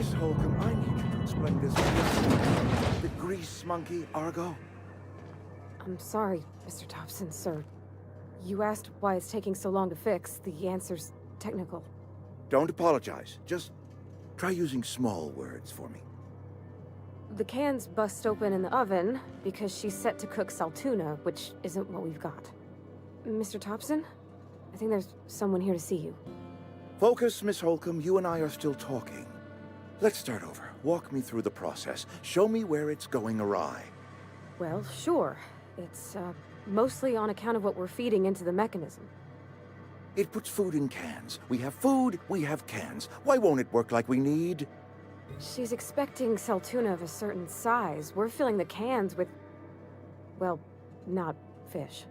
Miss Holcomb, I need you to explain this. The grease monkey, Argo? I'm sorry, Mr. Thompson, sir. You asked why it's taking so long to fix. The answer's technical. Don't apologize. Just try using small words for me. The can's bust open in the oven because she's set to cook saltuna, which isn't what we've got. Mr. Thompson? I think there's someone here to see you. Focus, Miss Holcomb. You and I are still talking. Let's start over. Walk me through the process. Show me where it's going awry. Well, sure. It's, mostly on account of what we're feeding into the mechanism. It puts food in cans. We have food, we have cans. Why won't it work like we need? She's expecting saltuna of a certain size. We're filling the cans with, well, not fish.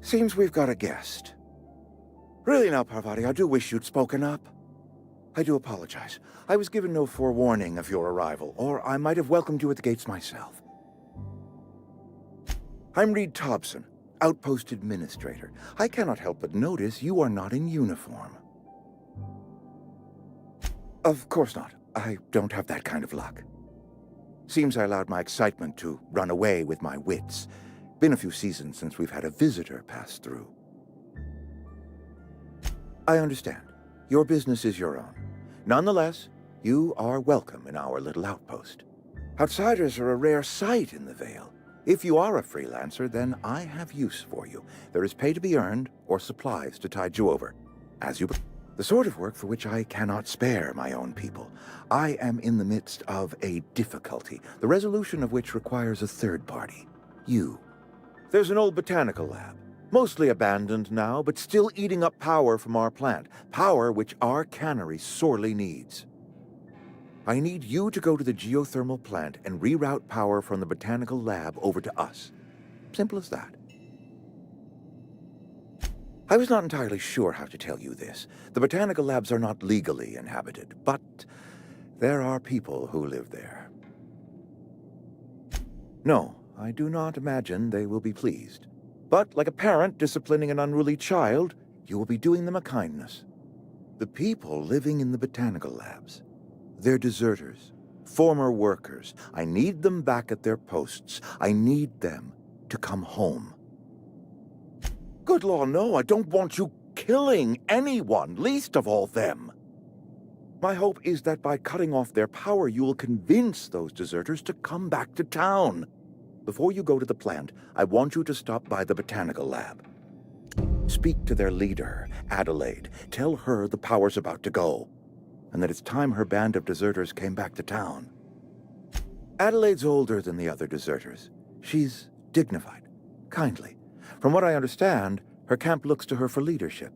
Seems we've got a guest. Really now, Parvati, I do wish you'd spoken up. I do apologize. I was given no forewarning of your arrival, or I might have welcomed you at the gates myself. I'm Reed Thompson, Outpost Administrator. I cannot help but notice you are not in uniform. Of course not. I don't have that kind of luck. Seems I allowed my excitement to run away with my wits. Been a few seasons since we've had a visitor pass through. I understand. Your business is your own. Nonetheless, you are welcome in our little outpost. Outsiders are a rare sight in the Vale. If you are a freelancer, then I have use for you. There is pay to be earned, or supplies to tide you over. As you... The sort of work for which I cannot spare my own people. I am in the midst of a difficulty, the resolution of which requires a third party. You. There's an old botanical lab, mostly abandoned now, but still eating up power from our plant, power which our cannery sorely needs. I need you to go to the geothermal plant and reroute power from the botanical lab over to us. Simple as that. I was not entirely sure how to tell you this. The botanical labs are not legally inhabited, but there are people who live there. No. I do not imagine they will be pleased. But like a parent disciplining an unruly child, you will be doing them a kindness. The people living in the botanical labs, they're deserters, former workers. I need them back at their posts. I need them to come home. Good law, no, I don't want you killing anyone, least of all them. My hope is that by cutting off their power, you will convince those deserters to come back to town. Before you go to the plant, I want you to stop by the botanical lab. Speak to their leader, Adelaide. Tell her the power's about to go, and that it's time her band of deserters came back to town. Adelaide's older than the other deserters. She's dignified, kindly. From what I understand, Her camp looks to her for leadership.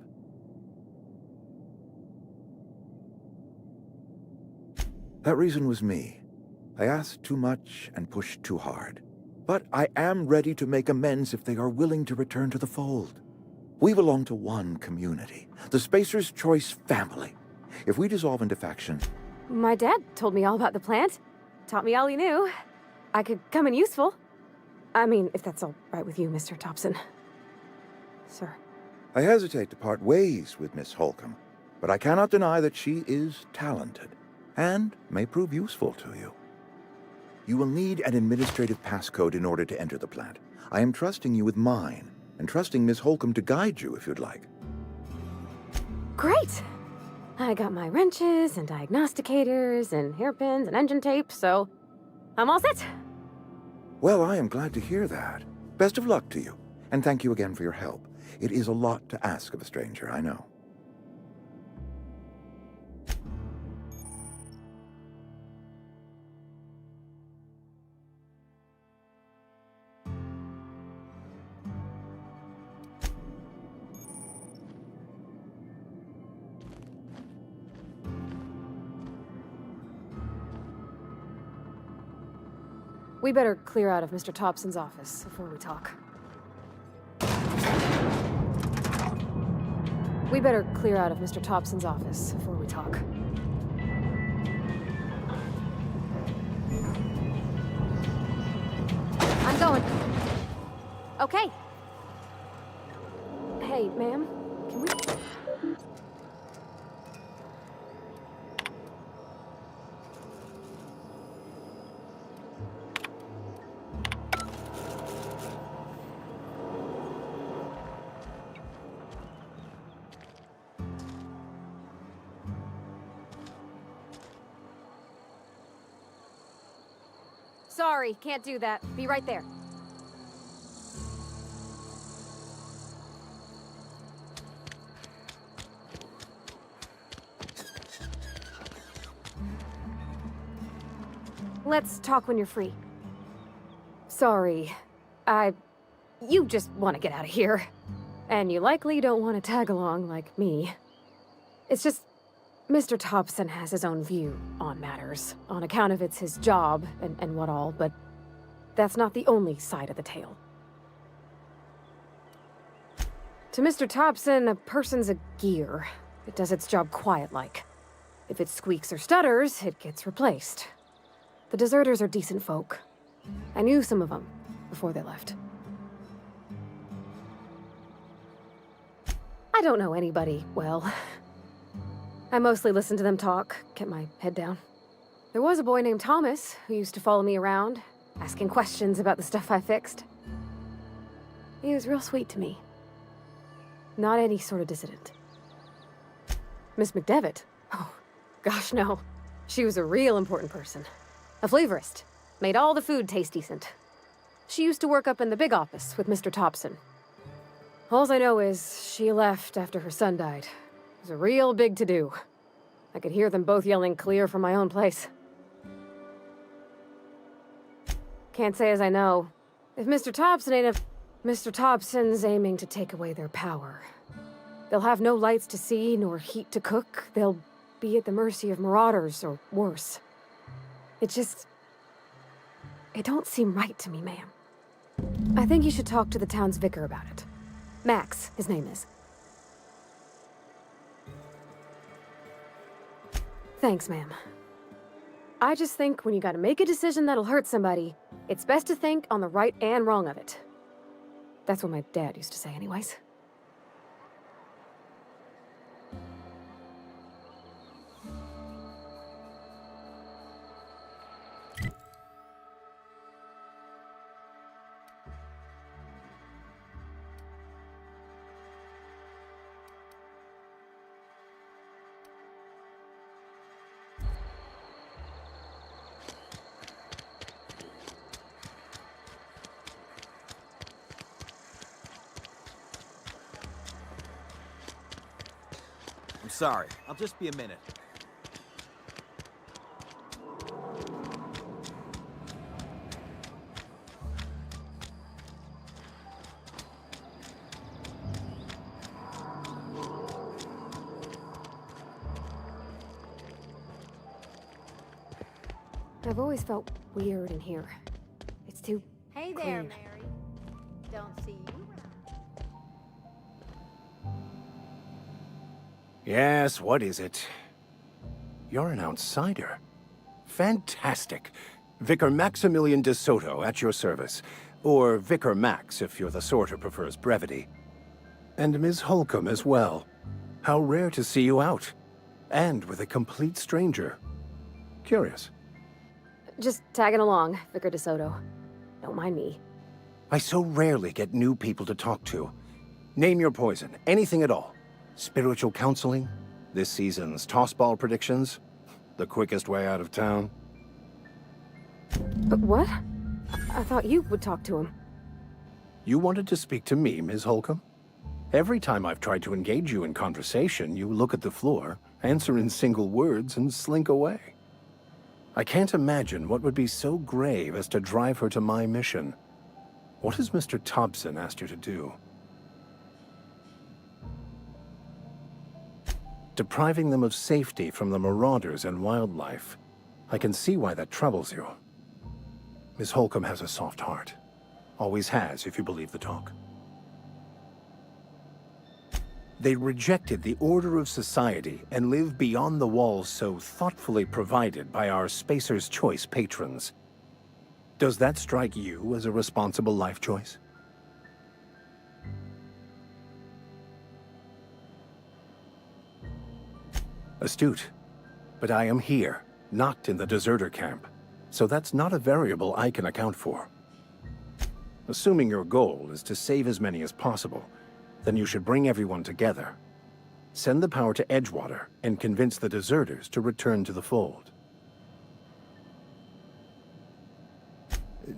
That reason was me. I asked too much and pushed too hard. But I am ready to make amends if they are willing to return to the fold. We belong to one community, the Spacer's Choice family. If we dissolve into factions... My dad told me all about the plant. Taught me all he knew. I could come in useful. I mean, if that's all right with you, Mr. Thompson. Sir. I hesitate to part ways with Miss Holcomb, but I cannot deny that she is talented and may prove useful to you. You will need an administrative passcode in order to enter the plant. I am trusting you with mine, and trusting Miss Holcomb to guide you if you'd like. Great! I got my wrenches and diagnosticators and hairpins and engine tape, so I'm all set. Well, I am glad to hear that. Best of luck to you, and thank you again for your help. It is a lot to ask of a stranger, I know. We better clear out of Mr. Thompson's office before we talk. We better clear out of Mr. Thompson's office before we talk. I'm going. Okay. Hey, ma'am, can we... Sorry, can't do that. Be right there. Let's talk when you're free. Sorry. You just want to get out of here. And you likely don't want to tag along like me. It's just... Mr. Thompson has his own view on matters, on account of it's his job and what all, but that's not the only side of the tale. To Mr. Thompson, a person's a gear. It does its job quiet-like. If it squeaks or stutters, it gets replaced. The deserters are decent folk. I knew some of them before they left. I don't know anybody well. I mostly listened to them talk, kept my head down. There was a boy named Thomas who used to follow me around, asking questions about the stuff I fixed. He was real sweet to me. Not any sort of dissident. Miss McDevitt? Oh, gosh, no. She was a real important person. A flavorist. Made all the food taste decent. She used to work up in the big office with Mr. Thompson. All I know is she left after her son died. It was a real big to-do. I could hear them both yelling clear from my own place. Can't say as I know. If Mr. Thompson's aiming to take away their power. They'll have no lights to see, nor heat to cook. They'll be at the mercy of marauders, or worse. It don't seem right to me, ma'am. I think you should talk to the town's vicar about it. Max, his name is. Thanks, ma'am. I just think when you gotta make a decision that'll hurt somebody, it's best to think on the right and wrong of it. That's what my dad used to say anyways. I'm sorry. I'll just be a minute. I've always felt weird in here. It's too Hey there, clean. Mary. Don't see you around. Yes, what is it? You're an outsider. Fantastic. Vicar Maximilian de Soto at your service. Or Vicar Max if you're the sort who prefers brevity. And Ms. Holcomb as well. How rare to see you out. And with a complete stranger. Curious. Just tagging along, Vicar DeSoto. Don't mind me. I so rarely get new people to talk to. Name your poison, anything at all. Spiritual counseling? This season's tossball predictions? The quickest way out of town? But what? I thought you would talk to him. You wanted to speak to me, Ms. Holcomb? Every time I've tried to engage you in conversation, you look at the floor, answer in single words, and slink away. I can't imagine what would be so grave as to drive her to my mission. What has Mr. Thompson asked you to do? Depriving them of safety from the marauders and wildlife. I can see why that troubles you. Miss Holcomb has a soft heart. Always has, if you believe the talk. They rejected the order of society and live beyond the walls so thoughtfully provided by our Spacer's Choice patrons. Does that strike you as a responsible life choice? Astute. But I am here, not in the deserter camp, so that's not a variable I can account for. Assuming your goal is to save as many as possible, then you should bring everyone together. Send the power to Edgewater and convince the deserters to return to the fold.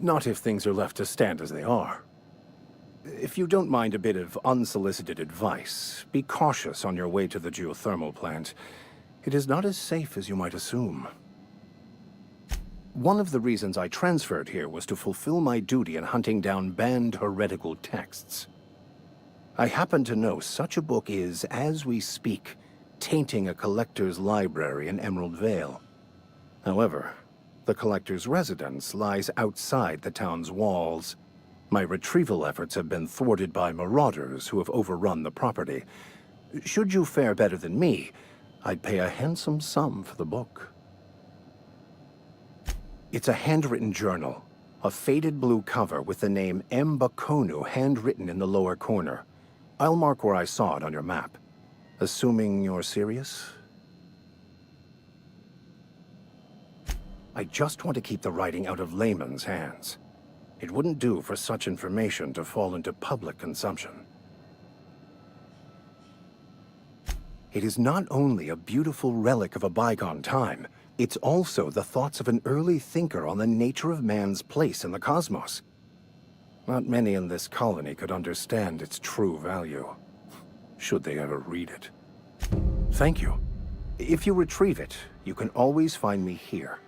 Not if things are left to stand as they are. If you don't mind a bit of unsolicited advice, be cautious on your way to the geothermal plant. It is not as safe as you might assume. One of the reasons I transferred here was to fulfill my duty in hunting down banned heretical texts. I happen to know such a book is, as we speak, tainting a collector's library in Emerald Vale. However, the collector's residence lies outside the town's walls. My retrieval efforts have been thwarted by marauders who have overrun the property. Should you fare better than me, I'd pay a handsome sum for the book. It's a handwritten journal, a faded blue cover with the name M. Bakonu handwritten in the lower corner. I'll mark where I saw it on your map. Assuming you're serious? I just want to keep the writing out of layman's hands. It wouldn't do for such information to fall into public consumption. It is not only a beautiful relic of a bygone time, it's also the thoughts of an early thinker on the nature of man's place in the cosmos. Not many in this colony could understand its true value, should they ever read it. Thank you. If you retrieve it, you can always find me here.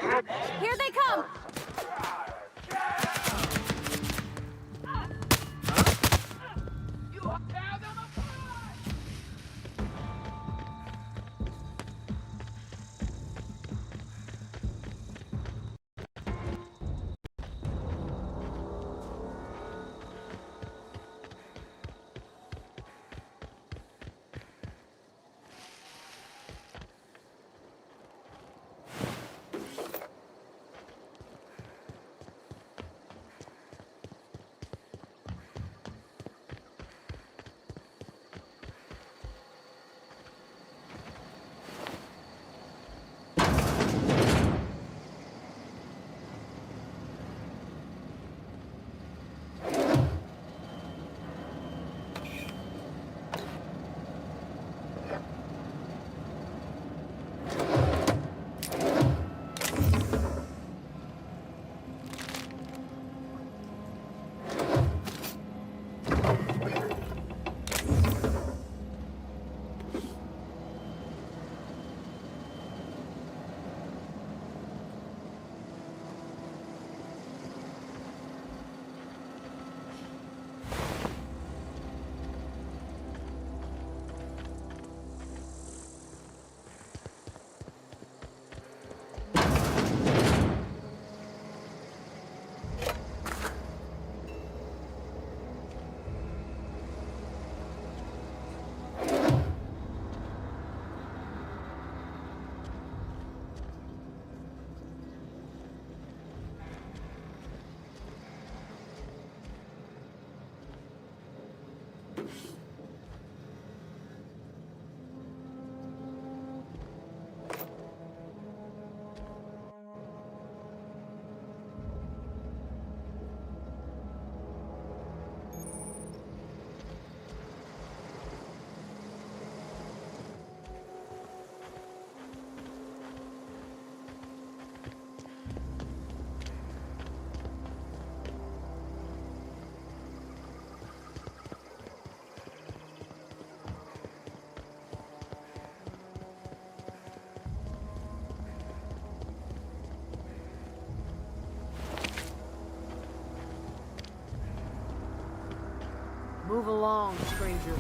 Here they come! Move along, stranger.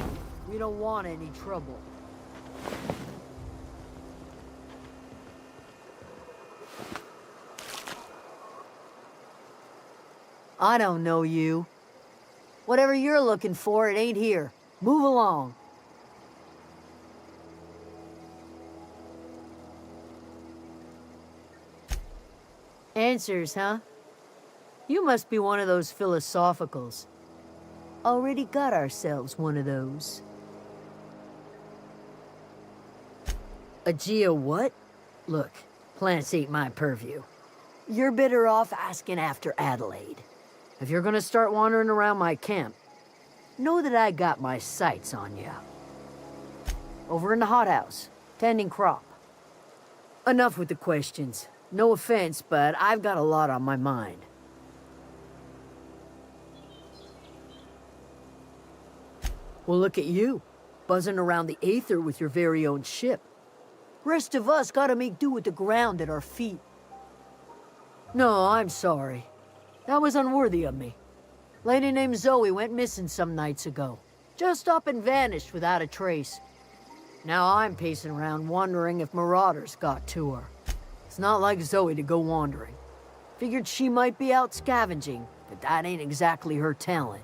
We don't want any trouble. I don't know you. Whatever you're looking for, it ain't here. Move along. Answers, huh? You must be one of those philosophicals. Already got ourselves one of those. A geo what? Look, plants ain't my purview. You're better off asking after Adelaide. If you're gonna start wandering around my camp, know that I got my sights on ya. Over in the hothouse, tending crop. Enough with the questions. No offense, but I've got a lot on my mind. Well, look at you, buzzing around the Aether with your very own ship. Rest of us gotta make do with the ground at our feet. No, I'm sorry. That was unworthy of me. Lady named Zoe went missing some nights ago. Just up and vanished without a trace. Now I'm pacing around wondering if marauders got to her. It's not like Zoe to go wandering. Figured she might be out scavenging, but that ain't exactly her talent.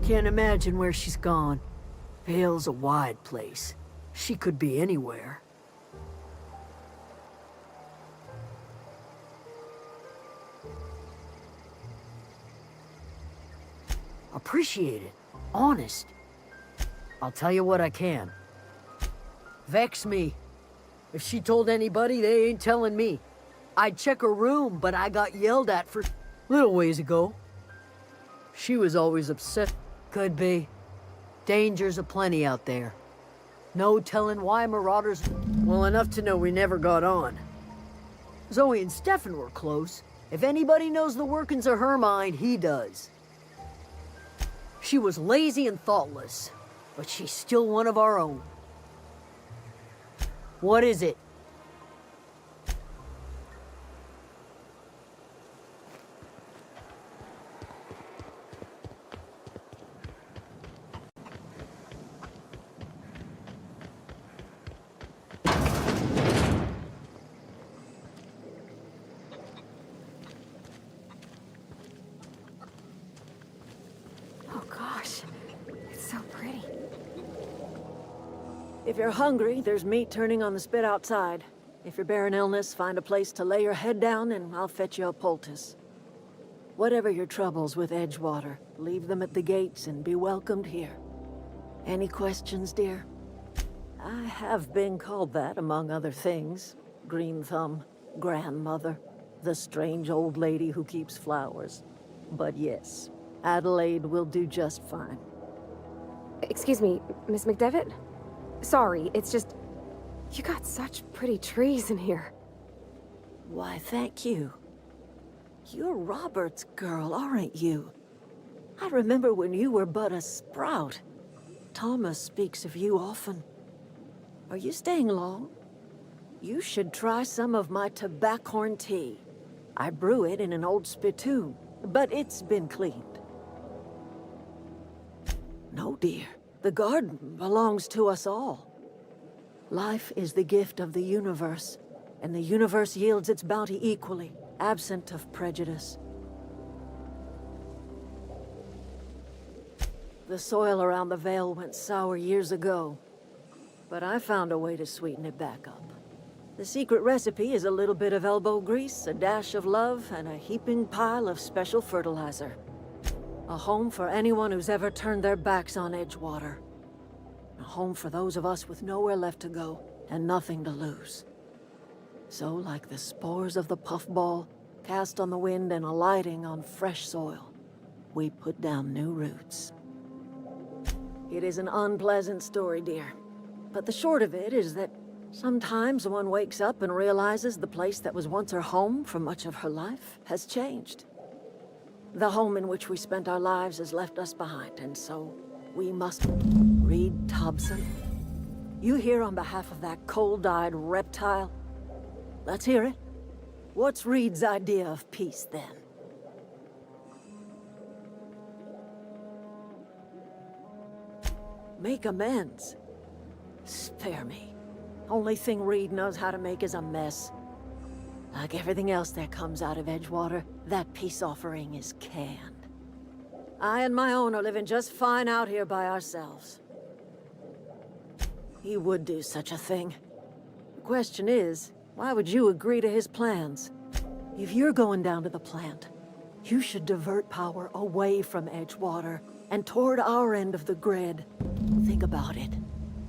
Can't imagine where she's gone. Vale's a wide place. She could be anywhere. Appreciate it. Honest. I'll tell you what I can. Vex me. If she told anybody, they ain't telling me. I'd check her room, but I got yelled at for little ways ago. She was always upset. Could be. Dangers aplenty out there. No telling why marauders... Well, enough to know we never got on. Zoe and Stefan were close. If anybody knows the workings of her mind, he does. She was lazy and thoughtless, but she's still one of our own. What is it? If you're hungry, there's meat turning on the spit outside. If you're bearing illness, find a place to lay your head down and I'll fetch you a poultice. Whatever your troubles with Edgewater, leave them at the gates and be welcomed here. Any questions, dear? I have been called that, among other things. Green Thumb, grandmother, the strange old lady who keeps flowers. But yes, Adelaide will do just fine. Excuse me, Miss McDevitt? Sorry, it's just... You got such pretty trees in here. Why, thank you. You're Robert's girl, aren't you? I remember when you were but a sprout. Thomas speaks of you often. Are you staying long? You should try some of my tobaccorn tea. I brew it in an old spittoon, but it's been cleaned. No, dear. The garden belongs to us all. Life is the gift of the universe, and the universe yields its bounty equally, absent of prejudice. The soil around the Vale went sour years ago, but I found a way to sweeten it back up. The secret recipe is a little bit of elbow grease, a dash of love, and a heaping pile of special fertilizer. A home for anyone who's ever turned their backs on Edgewater. A home for those of us with nowhere left to go and nothing to lose. So, like the spores of the puffball, cast on the wind and alighting on fresh soil, we put down new roots. It is an unpleasant story, dear. But the short of it is that sometimes one wakes up and realizes the place that was once her home for much of her life has changed. The home in which we spent our lives has left us behind, and so we must... Reed Thompson? You here on behalf of that cold-eyed reptile? Let's hear it. What's Reed's idea of peace, then? Make amends. Spare me. Only thing Reed knows how to make is a mess. Like everything else that comes out of Edgewater, that peace offering is canned. I and my own are living just fine out here by ourselves. He would do such a thing. The question is, why would you agree to his plans? If you're going down to the plant, you should divert power away from Edgewater and toward our end of the grid. Think about it.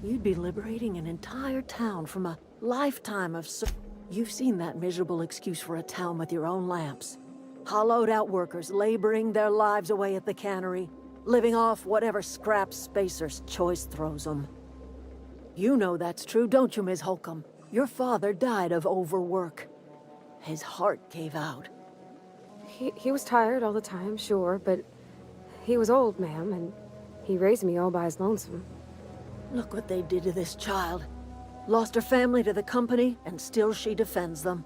You'd be liberating an entire town from a lifetime of... You've seen that miserable excuse for a town with your own lamps. Hollowed out workers laboring their lives away at the cannery, living off whatever scrap Spacer's choice throws them. You know that's true, don't you, Ms. Holcomb? Your father died of overwork. His heart gave out. He was tired all the time, sure, but he was old, ma'am, and he raised me all by his lonesome. Look what they did to this child. Lost her family to the company, and still she defends them.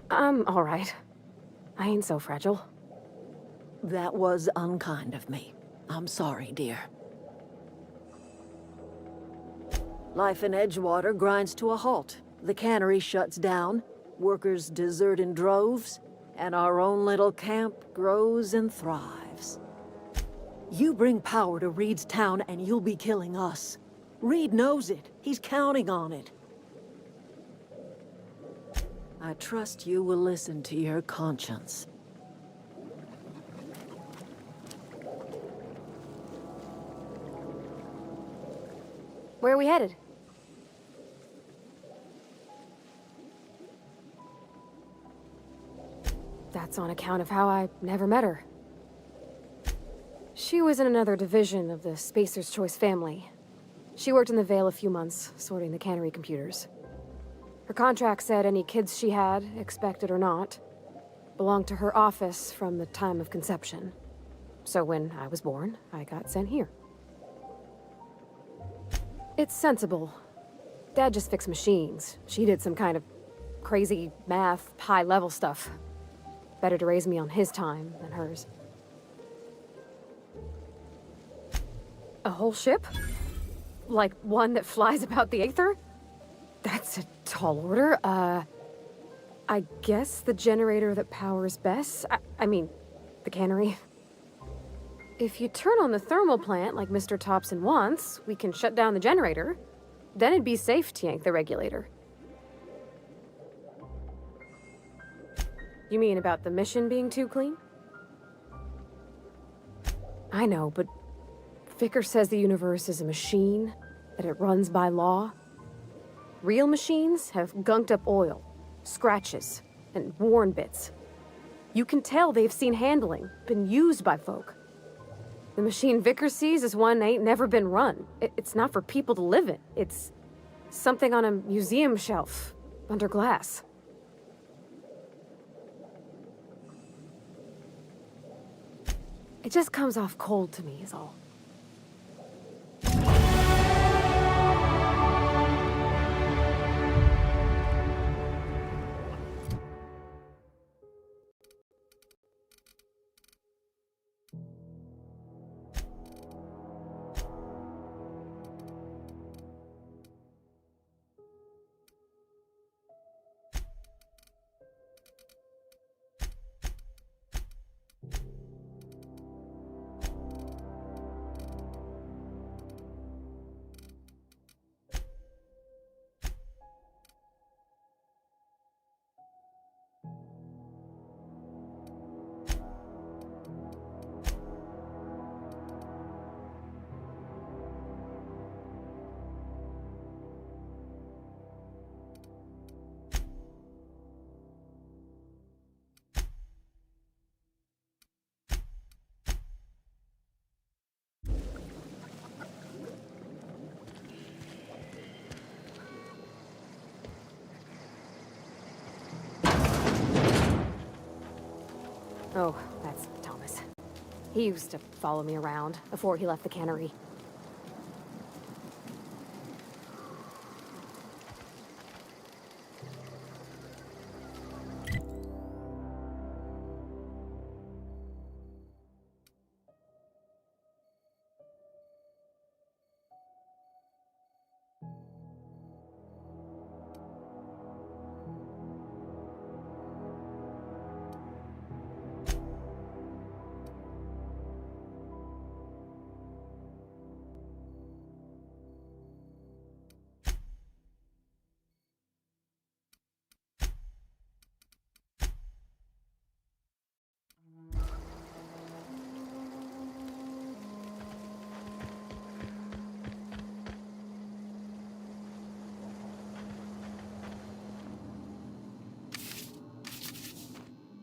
I'm all right. I ain't so fragile. That was unkind of me. I'm sorry, dear. Life in Edgewater grinds to a halt. The cannery shuts down, workers desert in droves, and our own little camp grows and thrives. You bring power to Reed's town and you'll be killing us. Reed knows it. He's counting on it. I trust you will listen to your conscience. Where are we headed? That's on account of how I never met her. She was in another division of the Spacer's Choice family. She worked in the Vale a few months, sorting the cannery computers. Her contract said any kids she had, expected or not, belonged to her office from the time of conception. So when I was born, I got sent here. It's sensible. Dad just fixed machines. She did some kind of crazy math, high-level stuff. Better to raise me on his time than hers. A whole ship? Like one that flies about the aether? That's a tall order. I guess the generator that powers Bess? I mean, the cannery. If you turn on the thermal plant like Mr. Thompson wants, we can shut down the generator. Then it'd be safe to yank the regulator. You mean about the mission being too clean? I know, but Vicker says the universe is a machine, that it runs by law. Real machines have gunked up oil, scratches, and worn bits. You can tell they've seen handling, been used by folk. The machine Vicker sees is one ain't never been run. It's not for people to live in. It's something on a museum shelf, under glass. It just comes off cold to me, is all. Oh, that's Thomas. He used to follow me around before he left the cannery.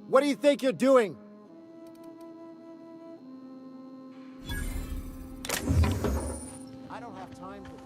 What do you think you're doing? I don't have time for this.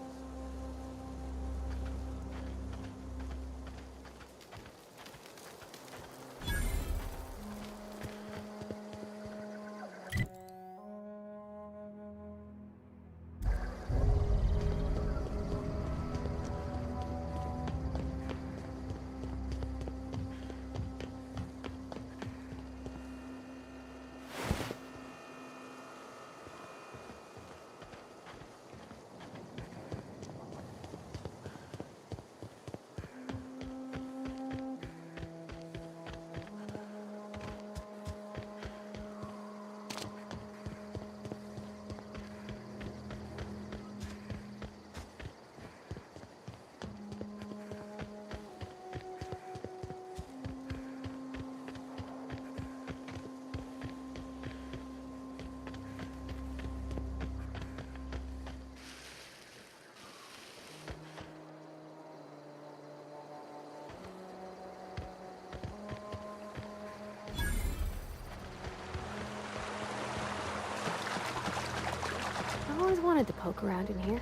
I've always wanted to poke around in here.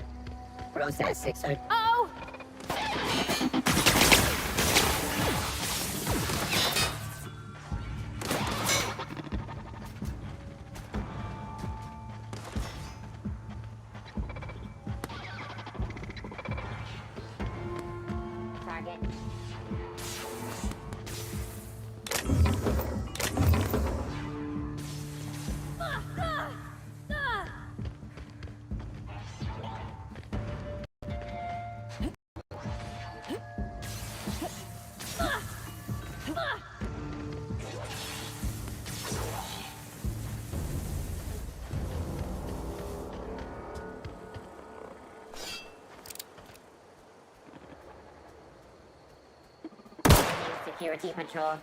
Process 600. Oh! Target. Security patrol.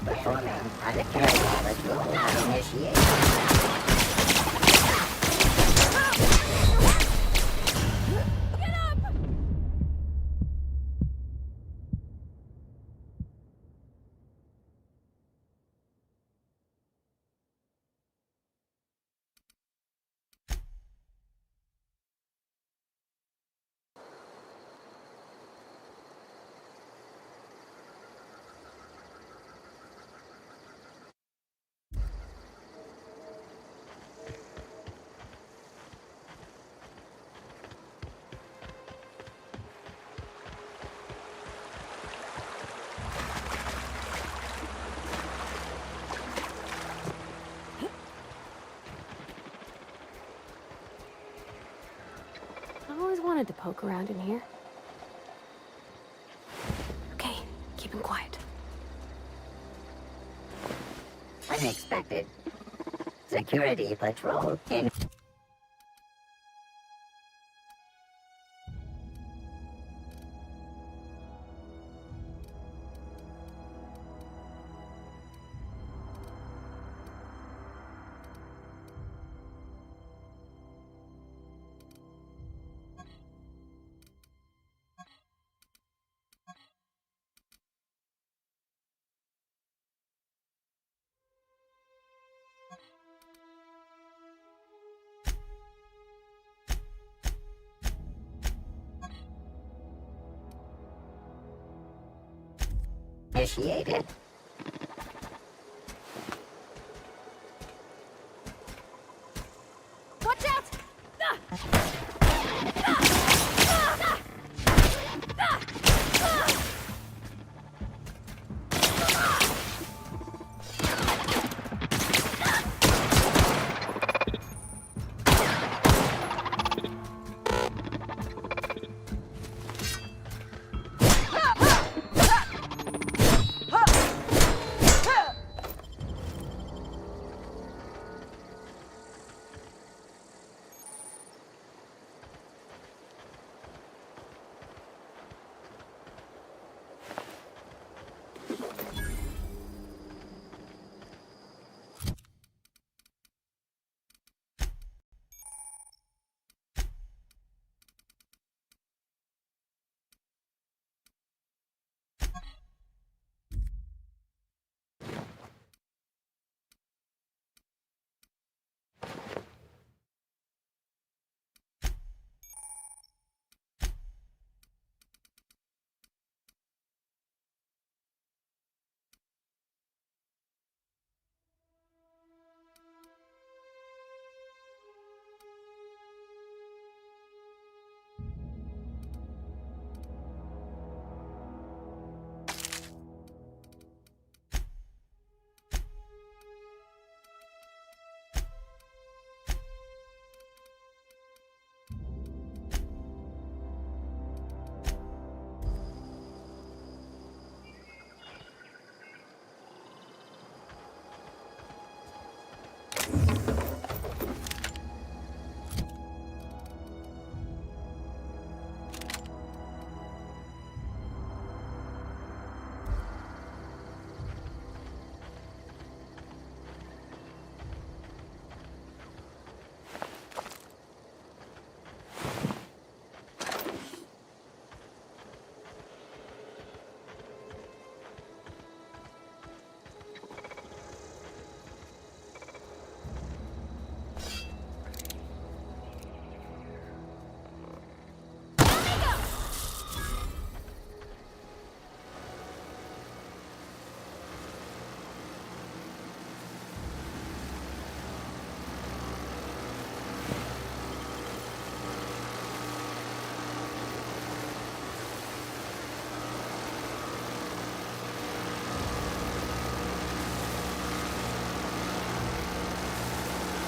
Performing a security patrol initiated. I always wanted to poke around in here. Okay, keeping quiet. Unexpected. Security patrol in. Initiated. Watch out!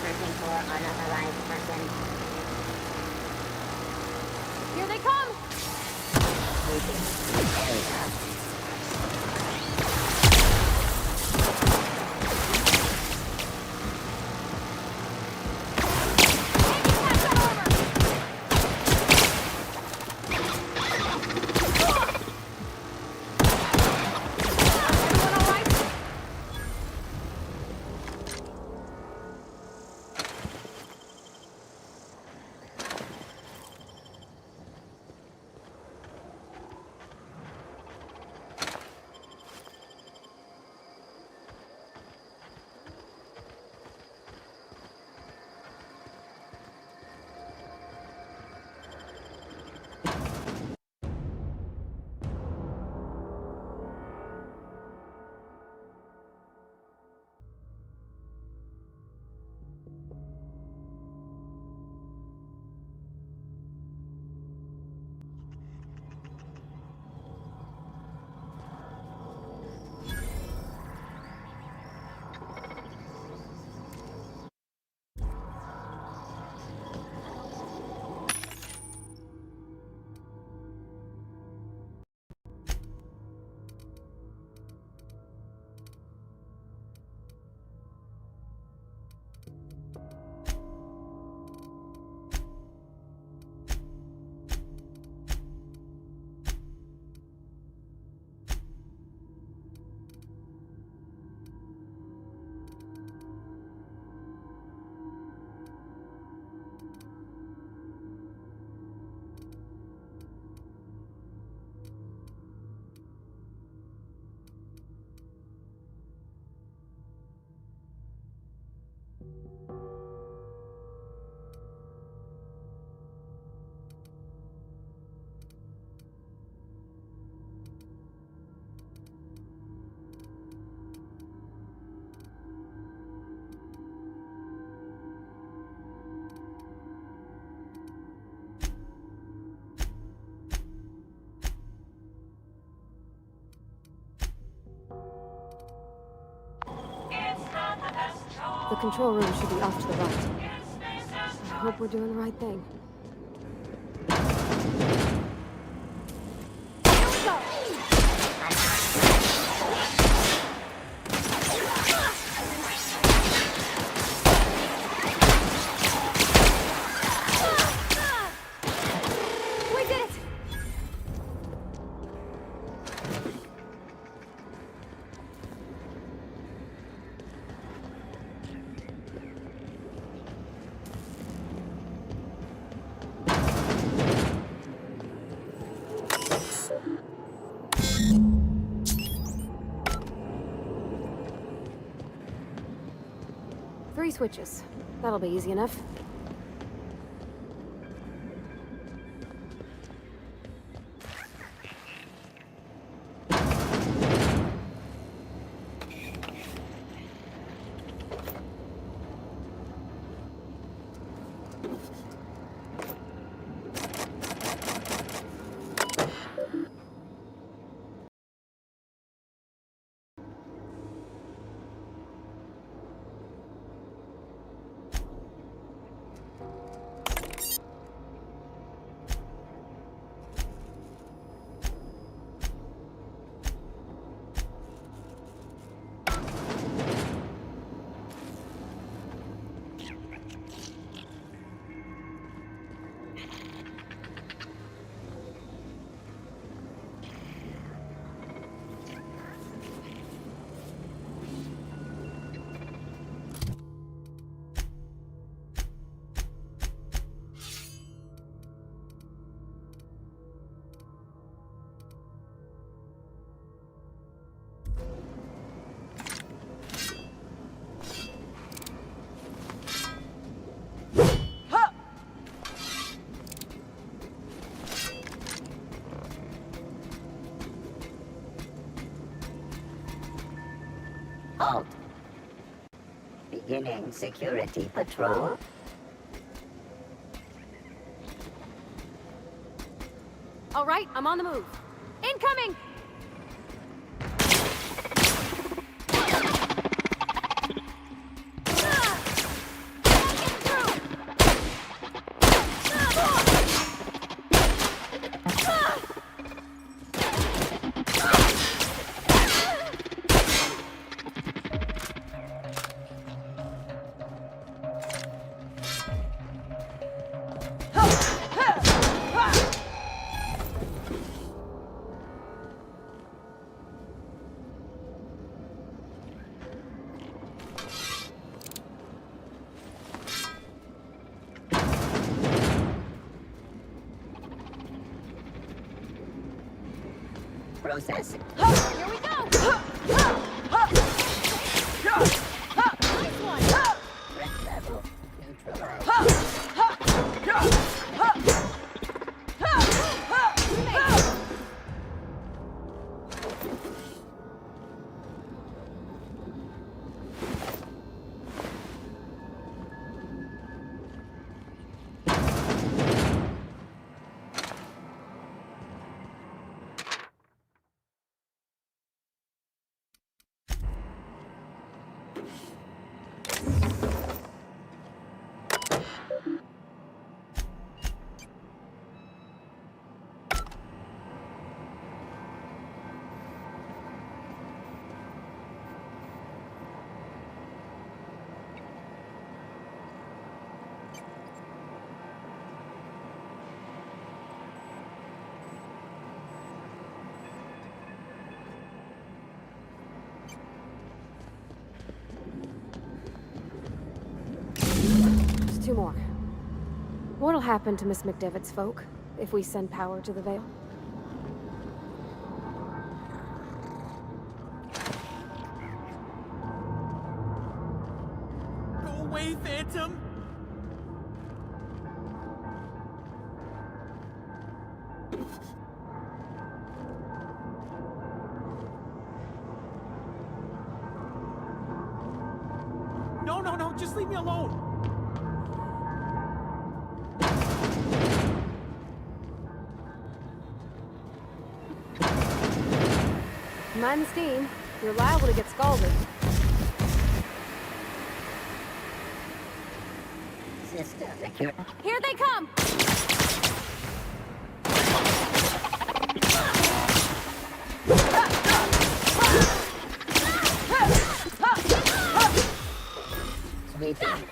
Searching for unauthorized person. The control room should be off to the right. I hope we're doing the right thing. Here we go! We did it! Three switches. That'll be easy enough. Halt. Beginning security patrol. All right, I'm on the move. Incoming! process. Here we go! Nice one! Threat level neutralized. Just two more. What'll happen to Miss McDevitt's folk if we send power to the Vale? Go away, Phantom! No, just leave me alone! Mind the steam. You're liable to get scalded. System secure. Here they come! Sweeping.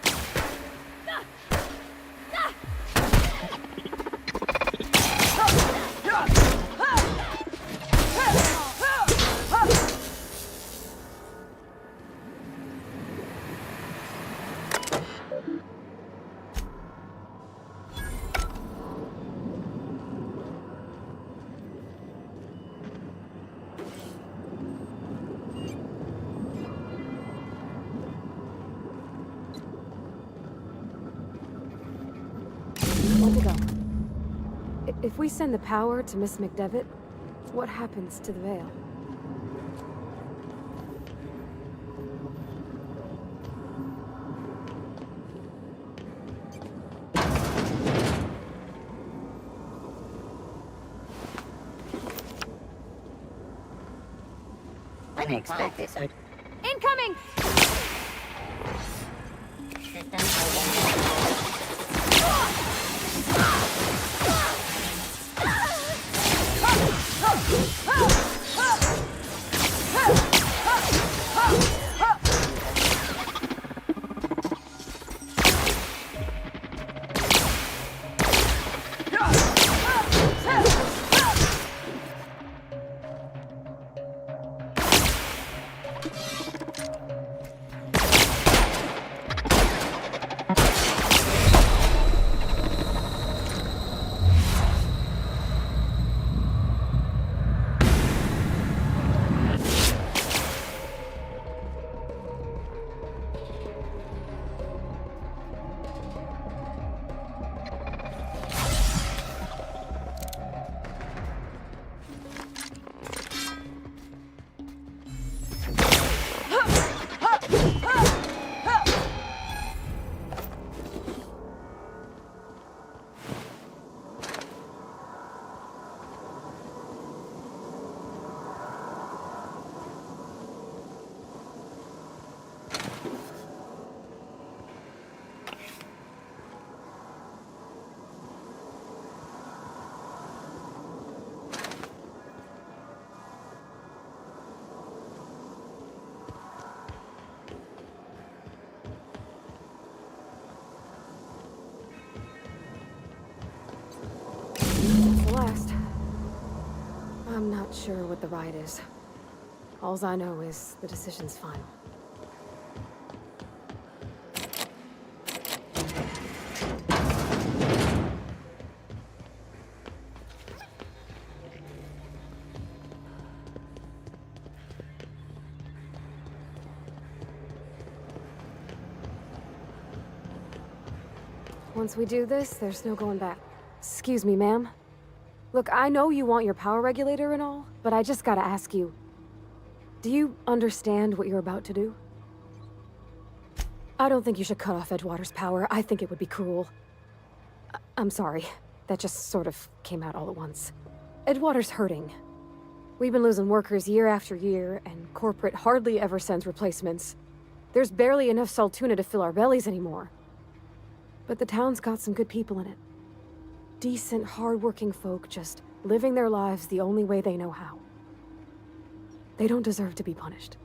When to go? If we send the power to Miss McDevitt, what happens to the Vale? Unexpected. Incoming! That's the last. I'm not sure what the ride is. Alls I know is the decision's final. Once we do this, there's no going back. Excuse me, ma'am. Look, I know you want your power regulator and all, but I just gotta ask you. Do you understand what you're about to do? I don't think you should cut off Edgewater's power. I think it would be cruel. I'm sorry. That just sort of came out all at once. Edgewater's hurting. We've been losing workers year after year, and corporate hardly ever sends replacements. There's barely enough Saltuna to fill our bellies anymore. But the town's got some good people in it. Decent, hard-working folk just living their lives the only way they know how. They don't deserve to be punished.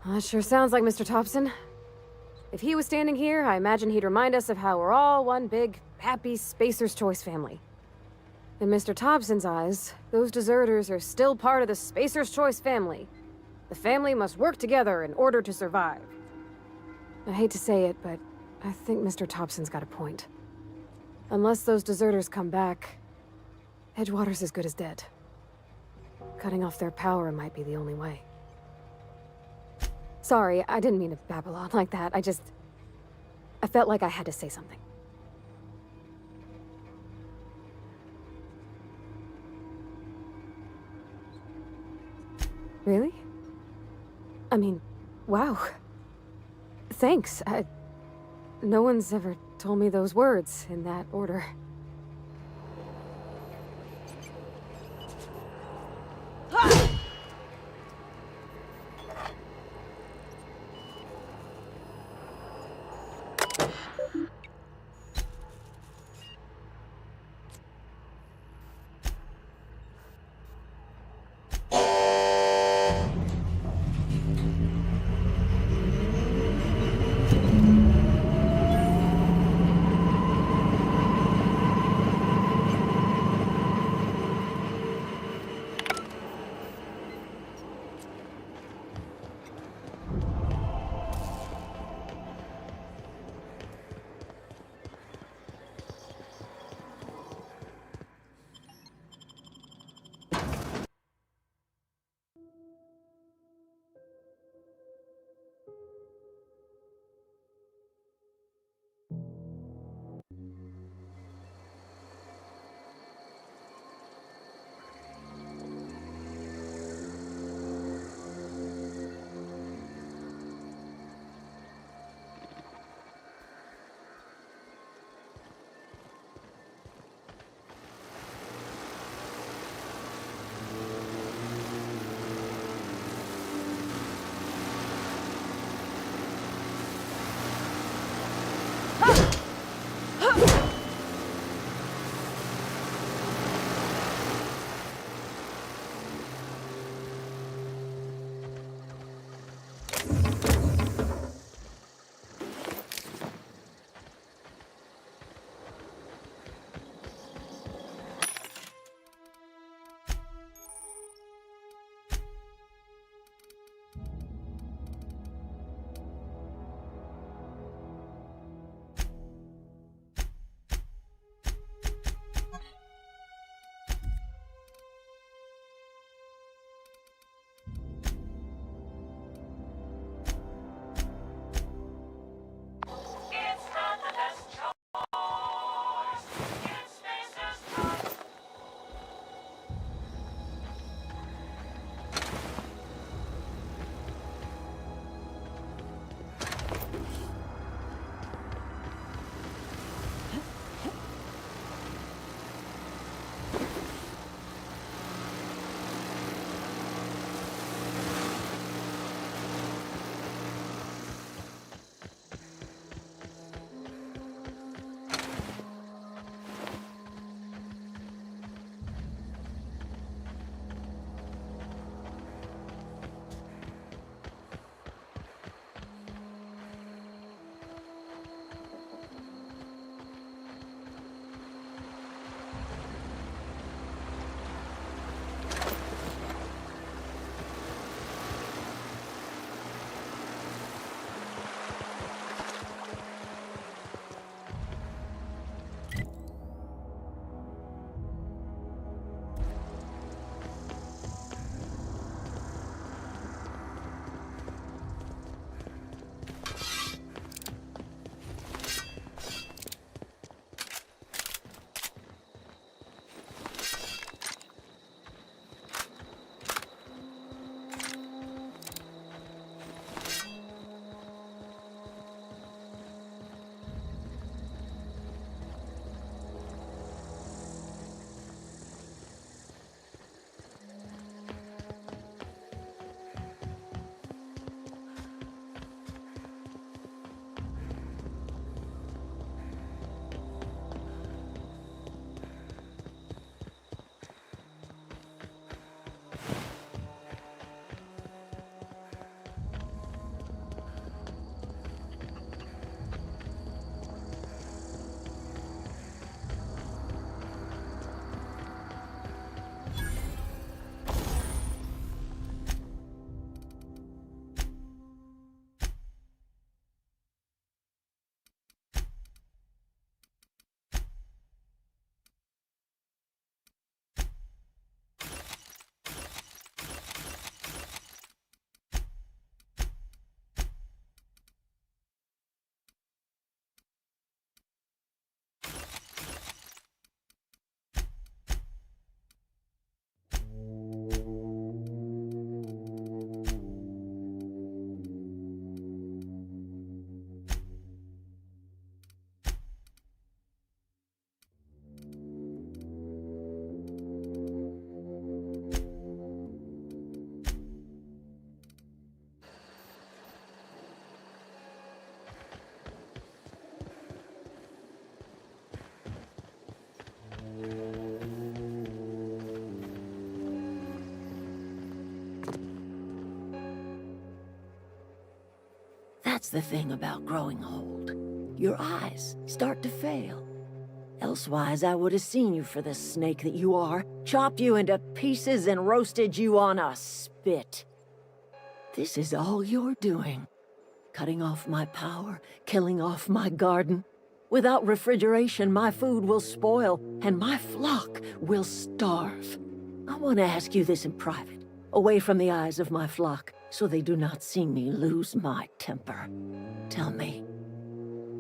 That sure sounds like Mr. Thompson. If he was standing here, I imagine he'd remind us of how we're all one big, happy Spacer's Choice family. In Mr. Thompson's eyes, those deserters are still part of the Spacer's Choice family. The family must work together in order to survive. I hate to say it, but I think Mr. Thompson's got a point. Unless those deserters come back, Edgewater's as good as dead. Cutting off their power might be the only way. Sorry, I didn't mean to babble on like that. I felt like I had to say something. Really? I mean, wow. Thanks. No one's ever told me those words in that order. That's the thing about growing old. Your eyes start to fail. Elsewise, I would have seen you for the snake that you are, chopped you into pieces and roasted you on a spit. This is all you're doing. Cutting off my power, killing off my garden. Without refrigeration, my food will spoil, and my flock will starve. I want to ask you this in private, away from the eyes of my flock, so they do not see me lose my temper. Tell me,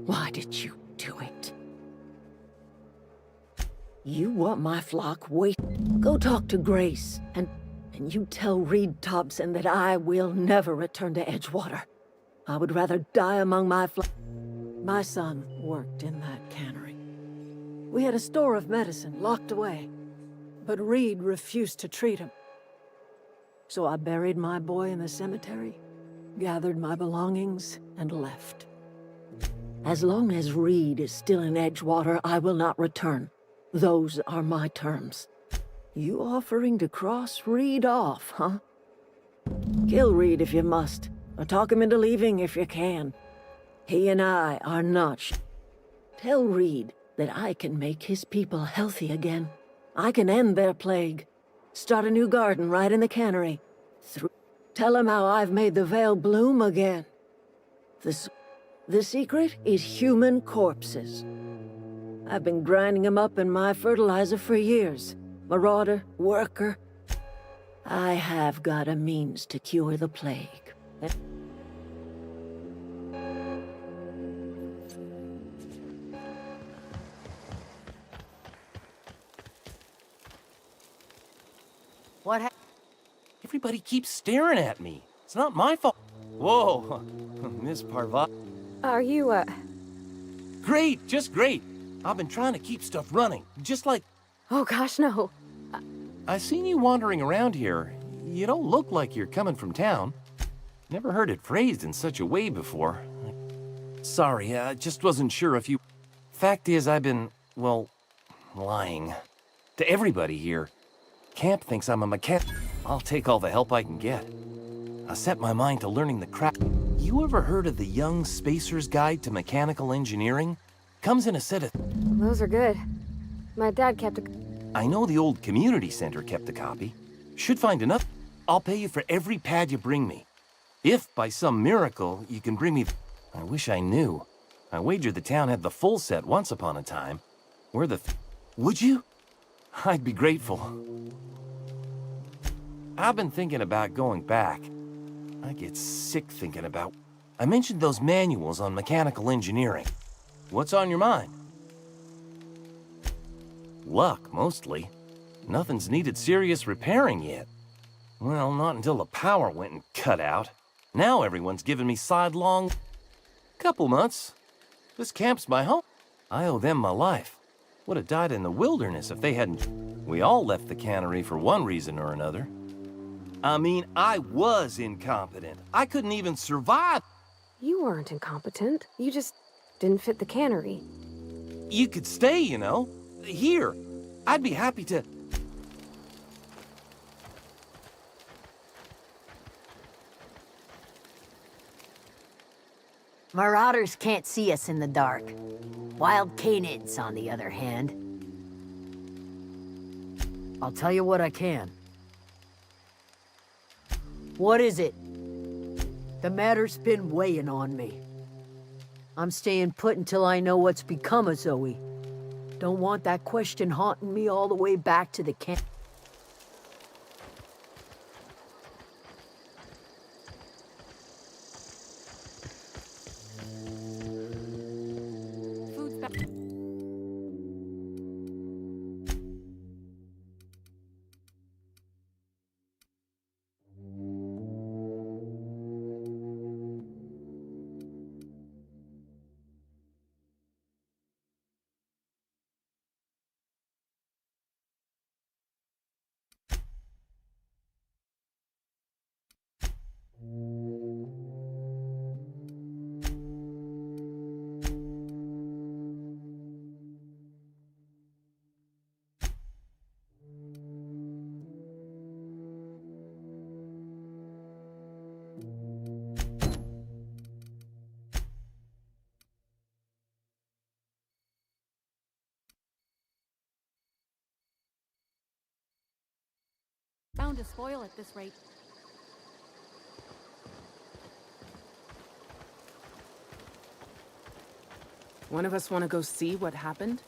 why did you do it? You want my flock wait. Go talk to Grace, and you tell Reed Thompson that I will never return to Edgewater. I would rather die among my flock. My son worked in that cannery. We had a store of medicine locked away, but Reed refused to treat him. So I buried my boy in the cemetery, gathered my belongings, and left. As long as Reed is still in Edgewater, I will not return. Those are my terms. You offering to cross Reed off, huh? Kill Reed if you must, or talk him into leaving if you can. He and I are not Tell Reed that I can make his people healthy again. I can end their plague. Start a new garden right in the cannery. Tell him how I've made the Vale bloom again. The secret is human corpses. I've been grinding them up in my fertilizer for years. Marauder, worker. I have got a means to cure the plague. What happened? Everybody keeps staring at me. It's not my fault. Whoa, Miss Parvat. Are you, Great, just great. I've been trying to keep stuff running, just like... Oh gosh, no. I seen you wandering around here. You don't look like you're coming from town. Never heard it phrased in such a way before. Sorry, I just wasn't sure if you... Fact is, I've been, well, lying. To everybody here. Camp thinks I'm a mechanic. I'll take all the help I can get. I set my mind to learning the crap. You ever heard of the Young Spacer's Guide to Mechanical Engineering? Comes in a set of... Those are good. My dad kept a... I know the old community center kept a copy. Should find enough. I'll pay you for every pad you bring me. If, by some miracle, you can bring me... I wish I knew. I wager the town had the full set once upon a time. Where the... Would you? I'd be grateful. I've been thinking about going back. I get sick thinking about... I mentioned those manuals on mechanical engineering. What's on your mind? Luck, mostly. Nothing's needed serious repairing yet. Well, not until the power went and cut out. Now everyone's giving me sidelong... Couple months. This camp's my home. I owe them my life. Would have died in the wilderness if they hadn't... We all left the cannery for one reason or another. I mean, I was incompetent. I couldn't even survive. You weren't incompetent. You just didn't fit the cannery. You could stay, you know. Here. I'd be happy to... Marauders can't see us in the dark. Wild canids, on the other hand. I'll tell you what I can. What is it? The matter's been weighing on me. I'm staying put until I know what's become of Zoe. Don't want that question haunting me all the way back to the camp. bound to spoil at this rate. One of us want to go see what happened?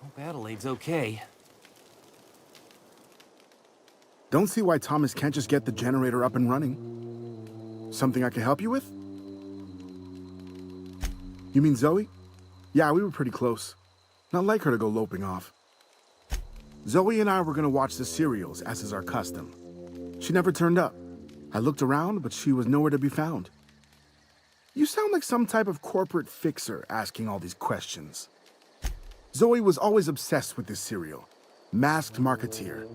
Hope Adelaide's okay. Don't see why Thomas can't just get the generator up and running. Something I can help you with? You mean Zoe? Yeah, we were pretty close. Not like her to go loping off. Zoe and I were gonna watch the serials, as is our custom. She never turned up. I looked around, but she was nowhere to be found. You sound like some type of corporate fixer asking all these questions. Zoe was always obsessed with this serial. Masked Marketeer.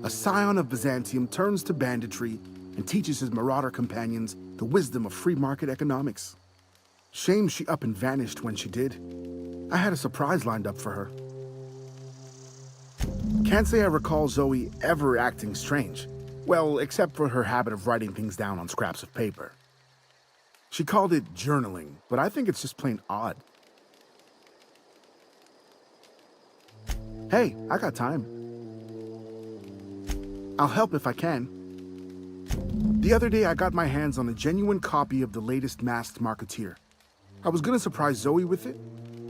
A scion of Byzantium turns to banditry and teaches his marauder companions the wisdom of free market economics. Shame she up and vanished when she did. I had a surprise lined up for her. Can't say I recall Zoe ever acting strange. Well, except for her habit of writing things down on scraps of paper. She called it journaling, but I think it's just plain odd. Hey, I got time. I'll help if I can. The other day, I got my hands on a genuine copy of the latest Masked Marketeer. I was gonna surprise Zoe with it,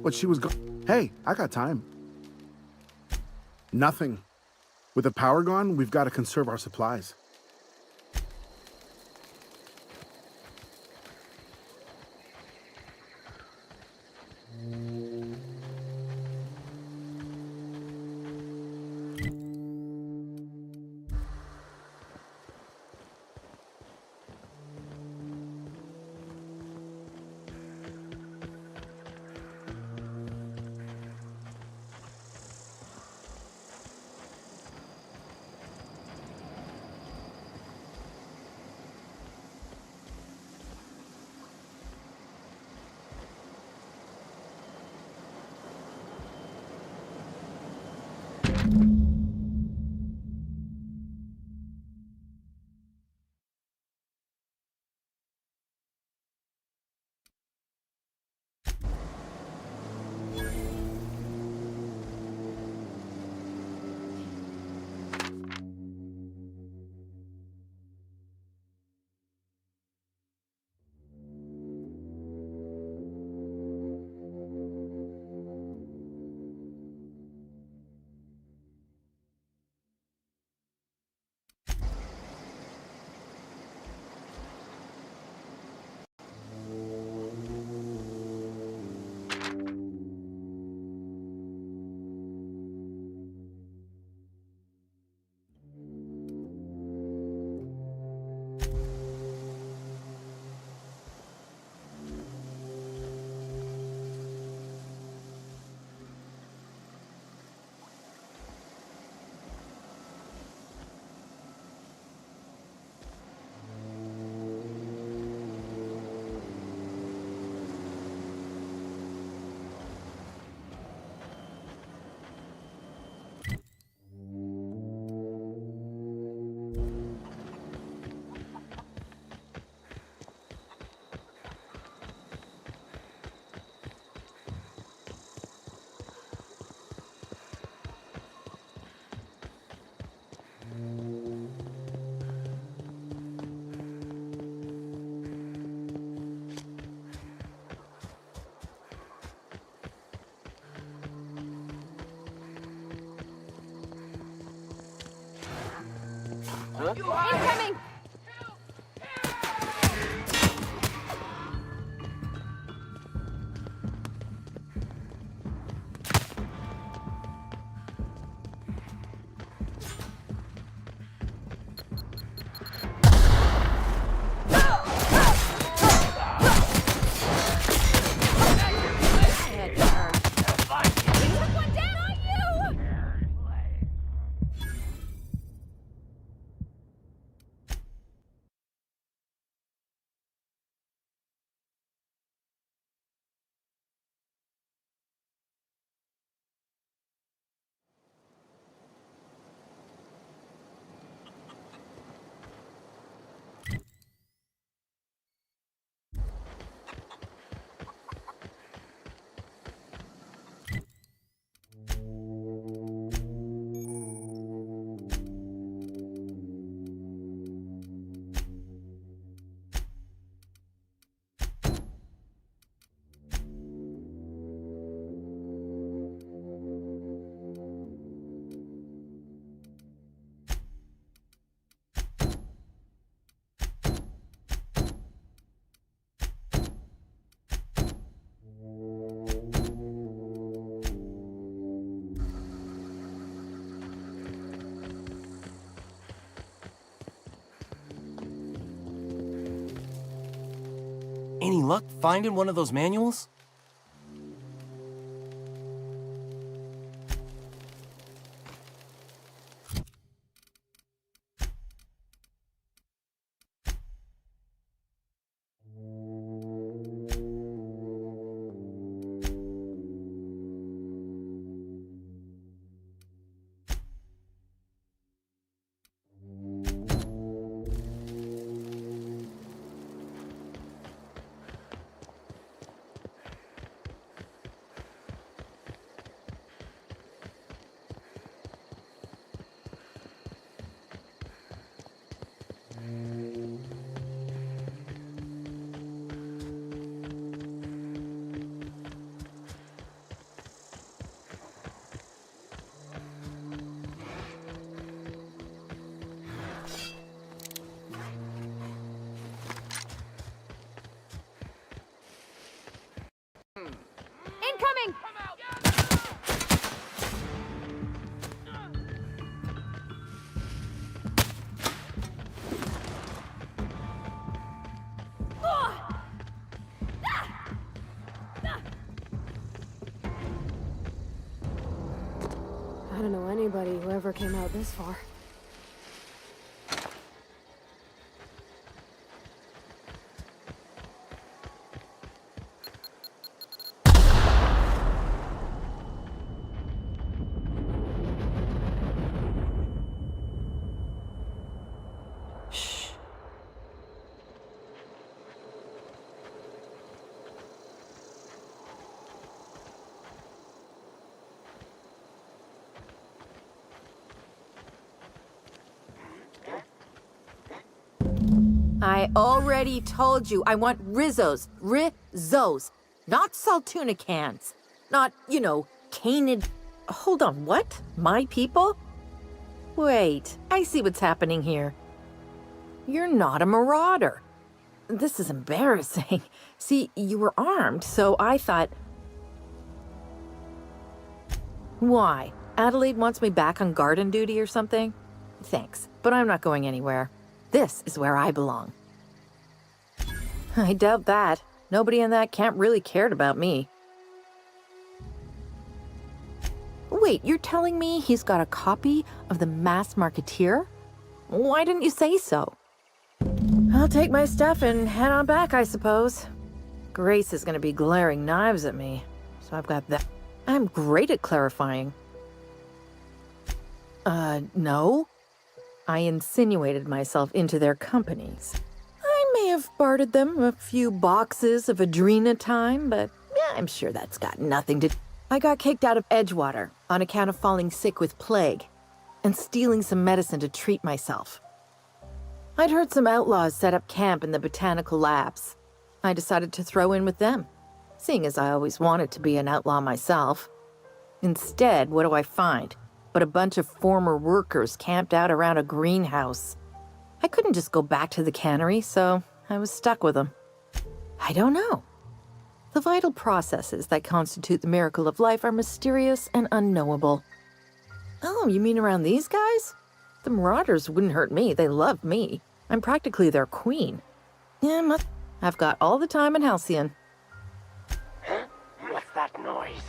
but she was gone. Hey, I got time. Nothing. With the power gone, we've got to conserve our supplies. Incoming! Any luck finding one of those manuals? Incoming! I don't know anybody who ever came out this far. I already told you I want Rizzos. Rizzos. Not Saltuna cans. Not, canid... Hold on, what? My people? Wait, I see what's happening here. You're not a marauder. This is embarrassing. See, you were armed, so I thought... Why? Adelaide wants me back on garden duty or something? Thanks, but I'm not going anywhere. This is where I belong. I doubt that. Nobody in that camp really cared about me. Wait, you're telling me he's got a copy of the Mass Marketeer? Why didn't you say so? I'll take my stuff and head on back, I suppose. Grace is gonna be glaring knives at me, so I've got that. I'm great at clarifying. No. I insinuated myself into their companies. I may have bartered them a few boxes of Adrena time, but I'm sure that's got nothing to... I got kicked out of Edgewater on account of falling sick with plague and stealing some medicine to treat myself. I'd heard some outlaws set up camp in the botanical labs. I decided to throw in with them, seeing as I always wanted to be an outlaw myself. Instead, what do I find? But a bunch of former workers camped out around a greenhouse. I couldn't just go back to the cannery, so I was stuck with them. I don't know. The vital processes that constitute the miracle of life are mysterious and unknowable. Oh, you mean around these guys? The Marauders wouldn't hurt me. They love me. I'm practically their queen. Yeah, I've got all the time in Halcyon. What's that noise?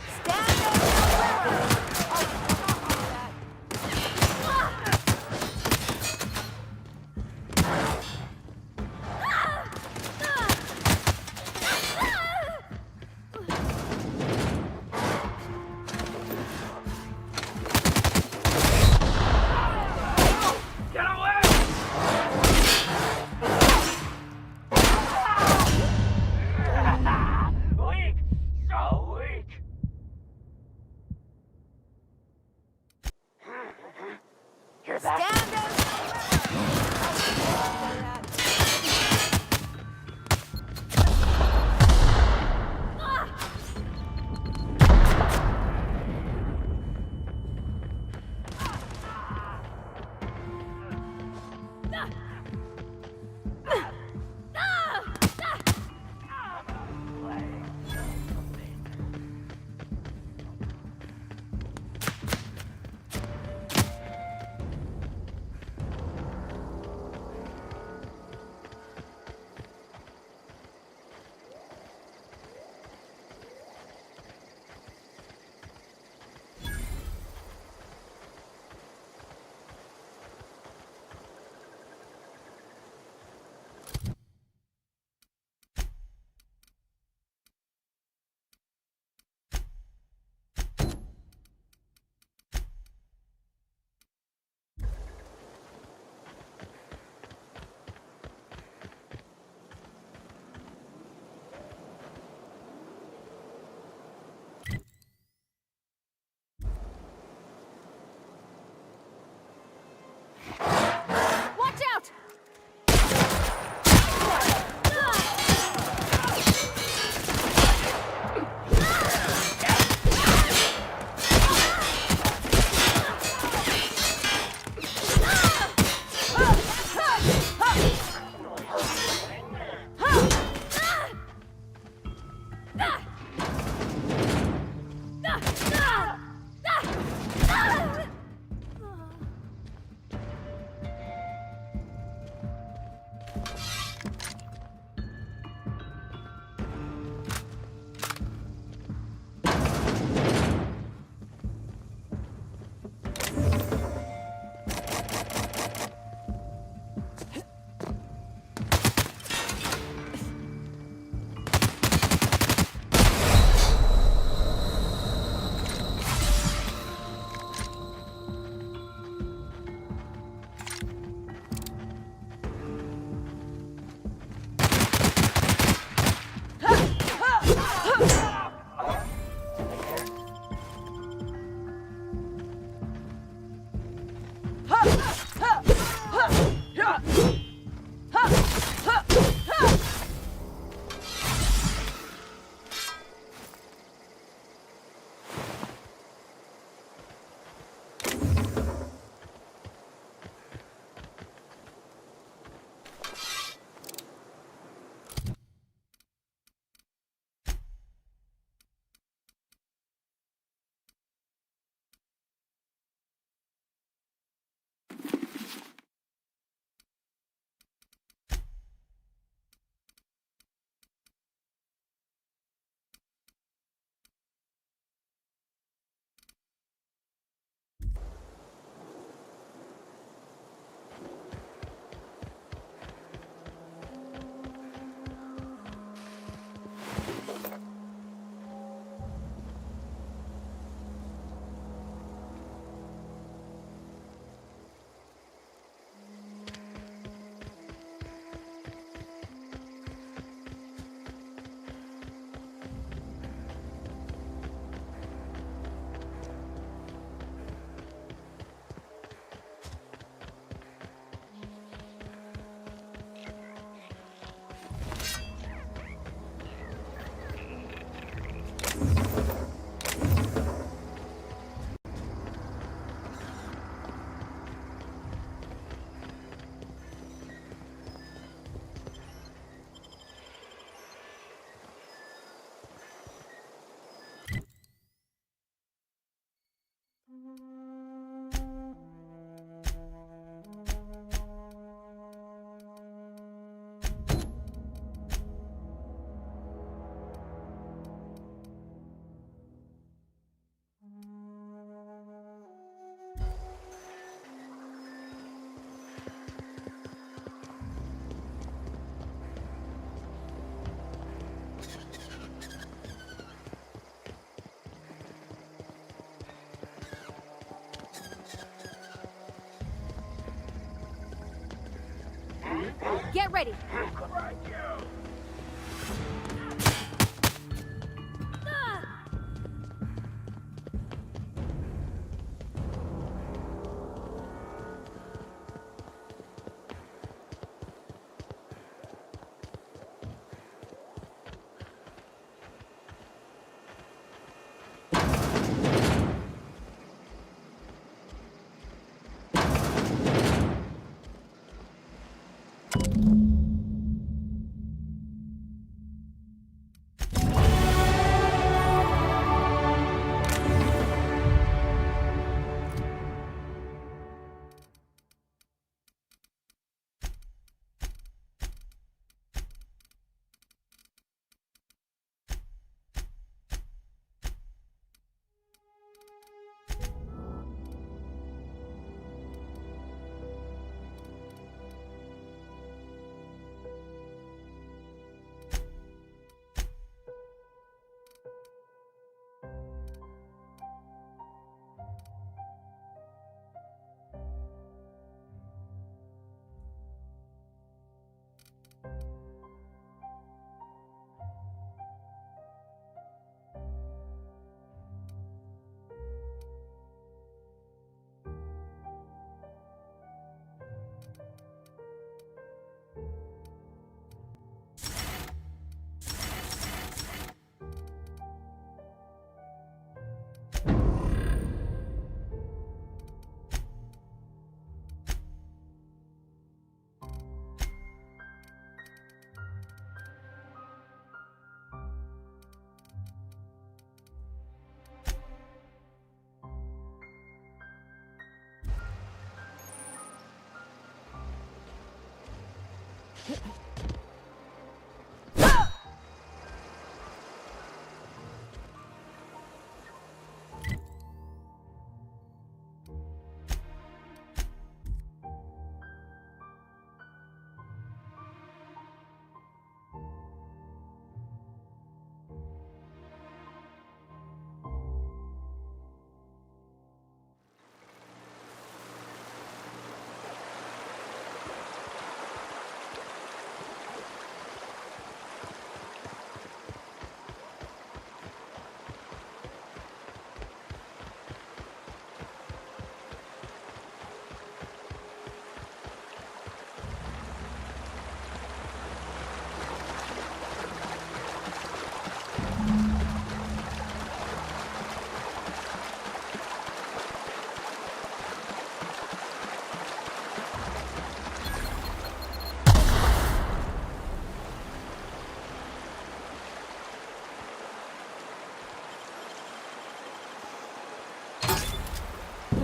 Get ready.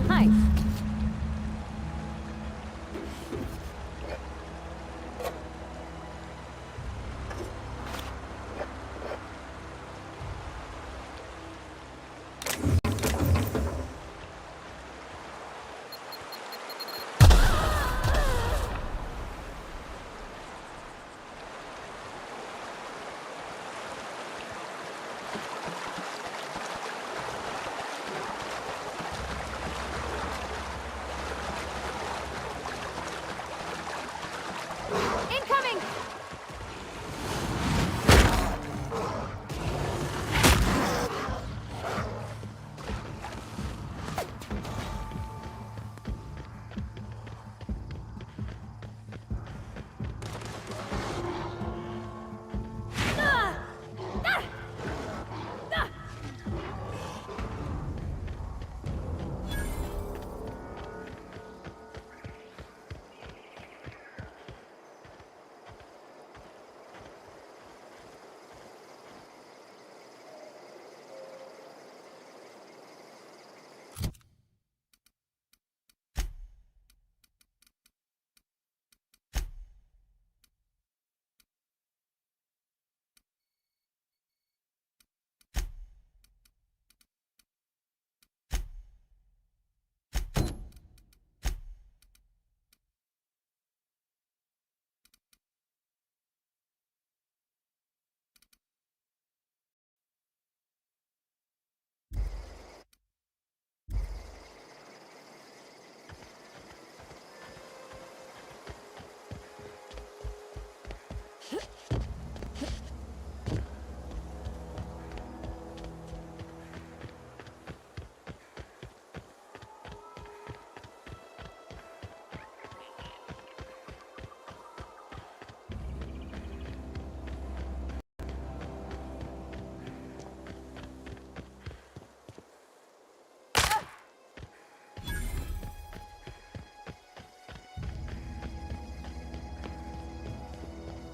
Nice. Incoming!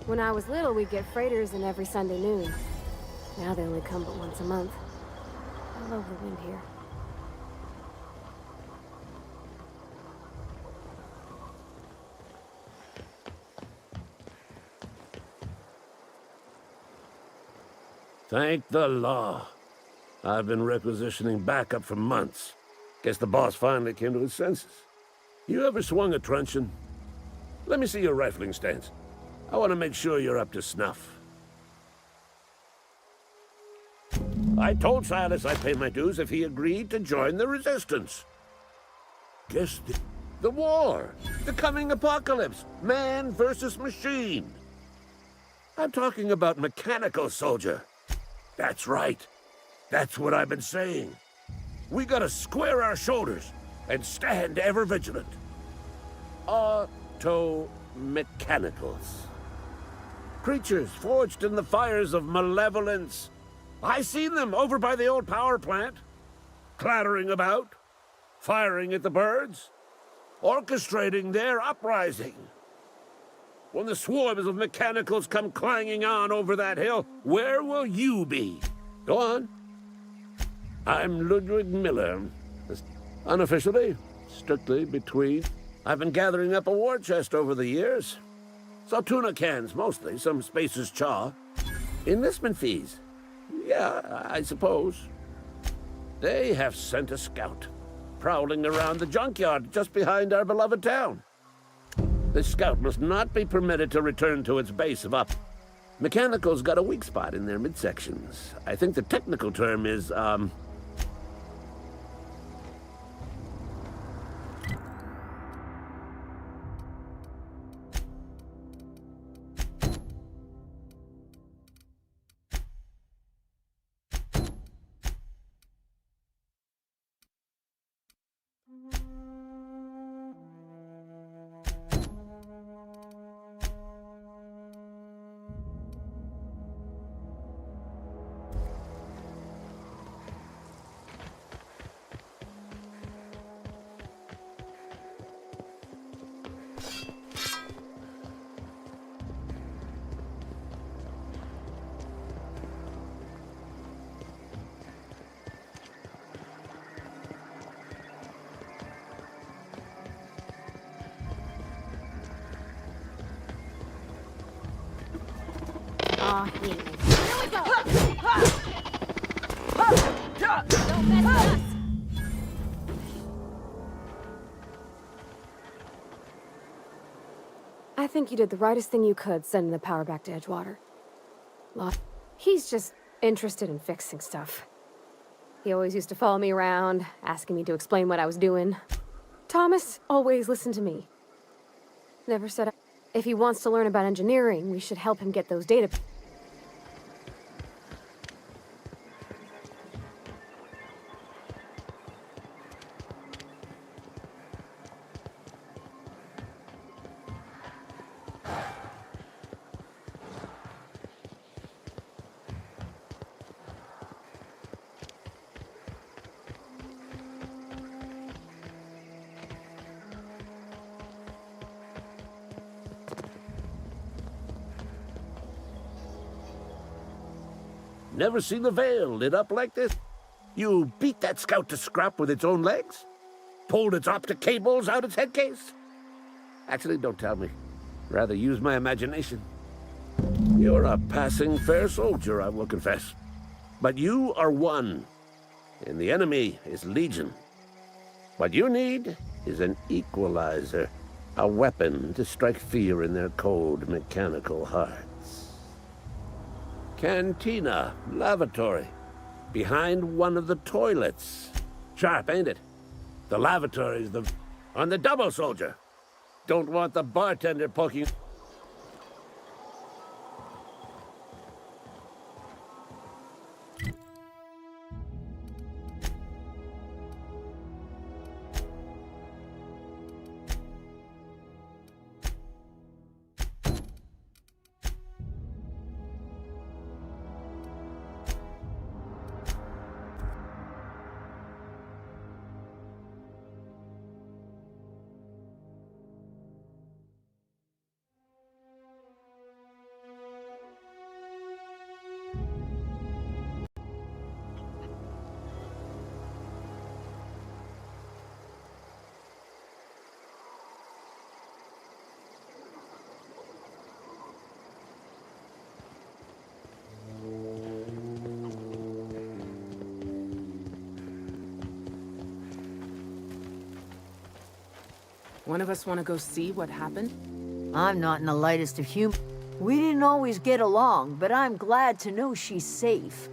When I was little, we'd get freighters in every Sunday noon. Now they only come but once a month. I love the wind here. Thank the law. I've been requisitioning backup for months. Guess the boss finally came to his senses. You ever swung a truncheon? Let me see your rifling stance. I want to make sure you're up to snuff. I told Silas I'd pay my dues if he agreed to join the resistance. Guess the war, the coming apocalypse, man versus machine. I'm talking about mechanical soldier. That's right. That's what I've been saying. We gotta square our shoulders and stand ever vigilant. Auto-mechanicals. Creatures forged in the fires of malevolence. I seen them over by the old power plant, clattering about, firing at the birds, orchestrating their uprising. When the swarms of mechanicals come clanging on over that hill, where will you be? Go on. I'm Ludwig Miller. Unofficially, strictly between. I've been gathering up a war chest over the years. So tuna cans, mostly, some Spacer's chaw. Enlistment fees. Yeah, I suppose. They have sent a scout, prowling around the junkyard just behind our beloved town. This scout must not be permitted to return to its base of up. Mechanical's got a weak spot in their midsections. I think the technical term is, Aw, here we go! Don't mess with us! I think you did the rightest thing you could sending the power back to Edgewater. He's just interested in fixing stuff. He always used to follow me around, asking me to explain what I was doing. Thomas always listened to me. Never said if he wants to learn about engineering, we should help him get those data. Never seen the veil lit up like this? You beat that scout to scrap with its own legs? Pulled its optic cables out its head case? Actually, don't tell me. Rather use my imagination. You're a passing fair soldier, I will confess. But you are one, and the enemy is legion. What you need is an equalizer, a weapon to strike fear in their cold mechanical hearts. Cantina, lavatory, behind one of the toilets. Sharp, ain't it? The lavatory's on the double, soldier. Don't want the bartender poking. One of us want to go see what happened? I'm not in the lightest of humor. We didn't always get along, but I'm glad to know she's safe.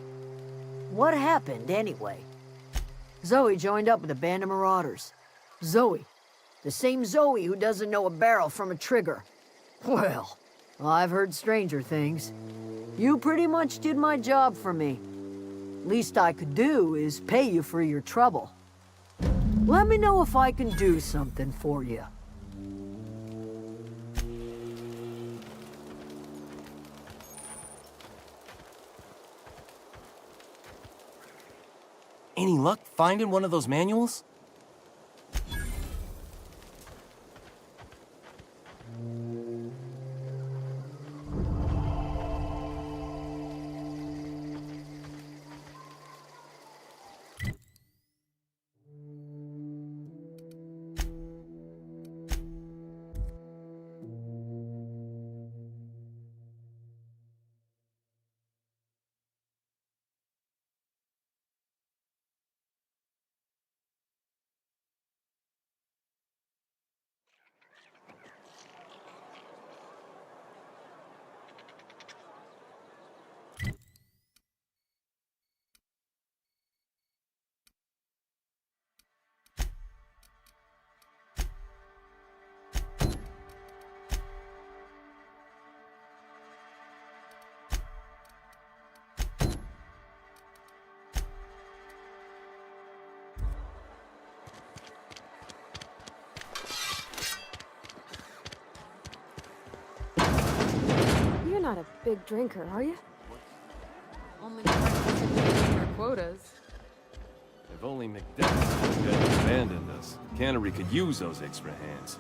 What happened, anyway? Zoe joined up with a band of marauders. Zoe. The same Zoe who doesn't know a barrel from a trigger. Well, I've heard stranger things. You pretty much did my job for me. Least I could do is pay you for your trouble. Let me know if I can do something for you. Any luck finding one of those manuals? You're not a big drinker, are you? Only our quotas. If only McDevitt hadn't abandoned us, Cannery could use those extra hands.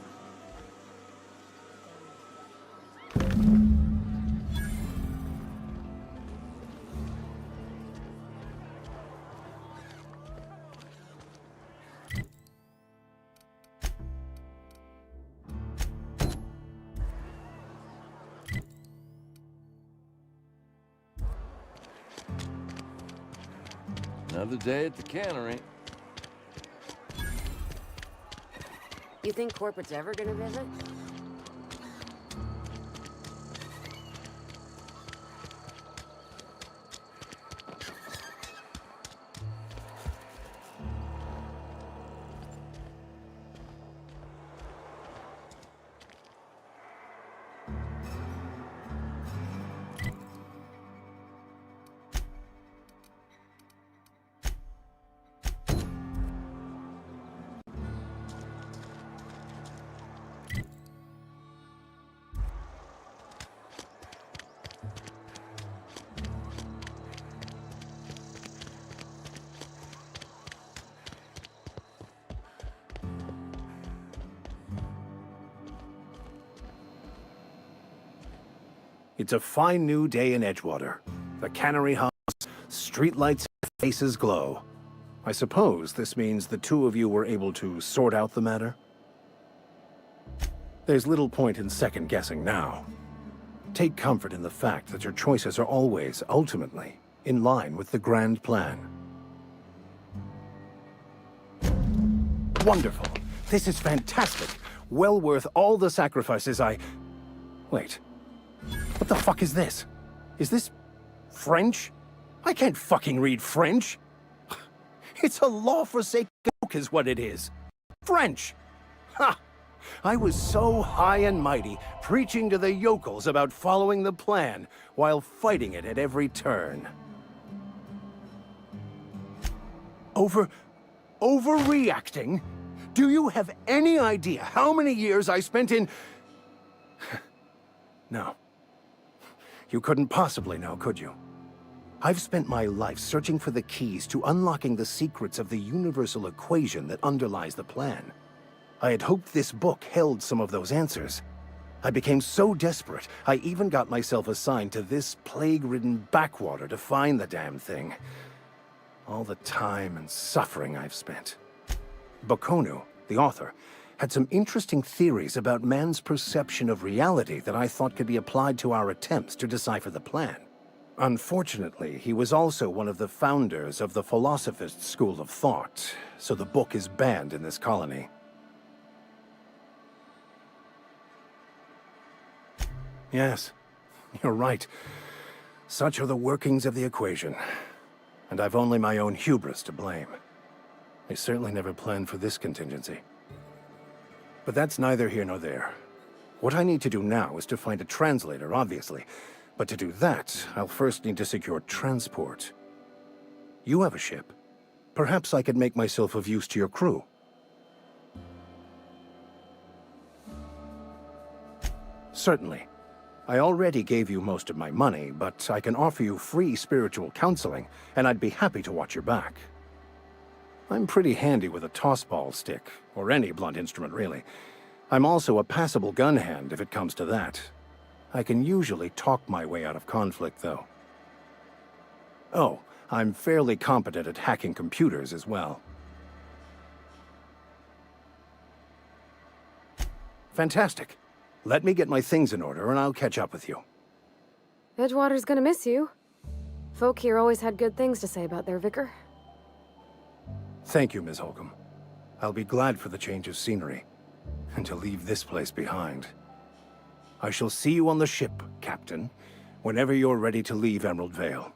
Another day at the cannery. You think corporate's ever gonna visit? It's a fine new day in Edgewater. The cannery hums, streetlights, faces glow. I suppose this means the two of you were able to sort out the matter? There's little point in second-guessing now. Take comfort in the fact that your choices are always, ultimately, in line with the grand plan. Wonderful. This is fantastic. Well worth all the sacrifices Wait. What the fuck is this? Is this French? I can't fucking read French. It's a law-forsaken book is what it is. French. Ha! I was so high and mighty, preaching to the yokels about following the plan, while fighting it at every turn. Overreacting? Do you have any idea how many years I spent in... No. You couldn't possibly know, could you? I've spent my life searching for the keys to unlocking the secrets of the universal equation that underlies the plan. I had hoped this book held some of those answers. I became so desperate, I even got myself assigned to this plague-ridden backwater to find the damn thing. All the time and suffering I've spent. Bakonu, the author, had some interesting theories about man's perception of reality that I thought could be applied to our attempts to decipher the plan. Unfortunately, he was also one of the founders of the Philosophist school of thought, so the book is banned in this colony. Yes, you're right. Such are the workings of the equation. And I've only my own hubris to blame. I certainly never planned for this contingency. But that's neither here nor there. What I need to do now is to find a translator, obviously. But to do that, I'll first need to secure transport. You have a ship. Perhaps I could make myself of use to your crew. Certainly. I already gave you most of my money, but I can offer you free spiritual counseling, and I'd be happy to watch your back. I'm pretty handy with a tossball stick, or any blunt instrument, really. I'm also a passable gun hand, if it comes to that. I can usually talk my way out of conflict, though. Oh, I'm fairly competent at hacking computers as well. Fantastic. Let me get my things in order, and I'll catch up with you. Edgewater's gonna miss you. Folk here always had good things to say about their vicar. Thank you, Ms. Holcomb. I'll be glad for the change of scenery, and to leave this place behind. I shall see you on the ship, Captain, whenever you're ready to leave Emerald Vale.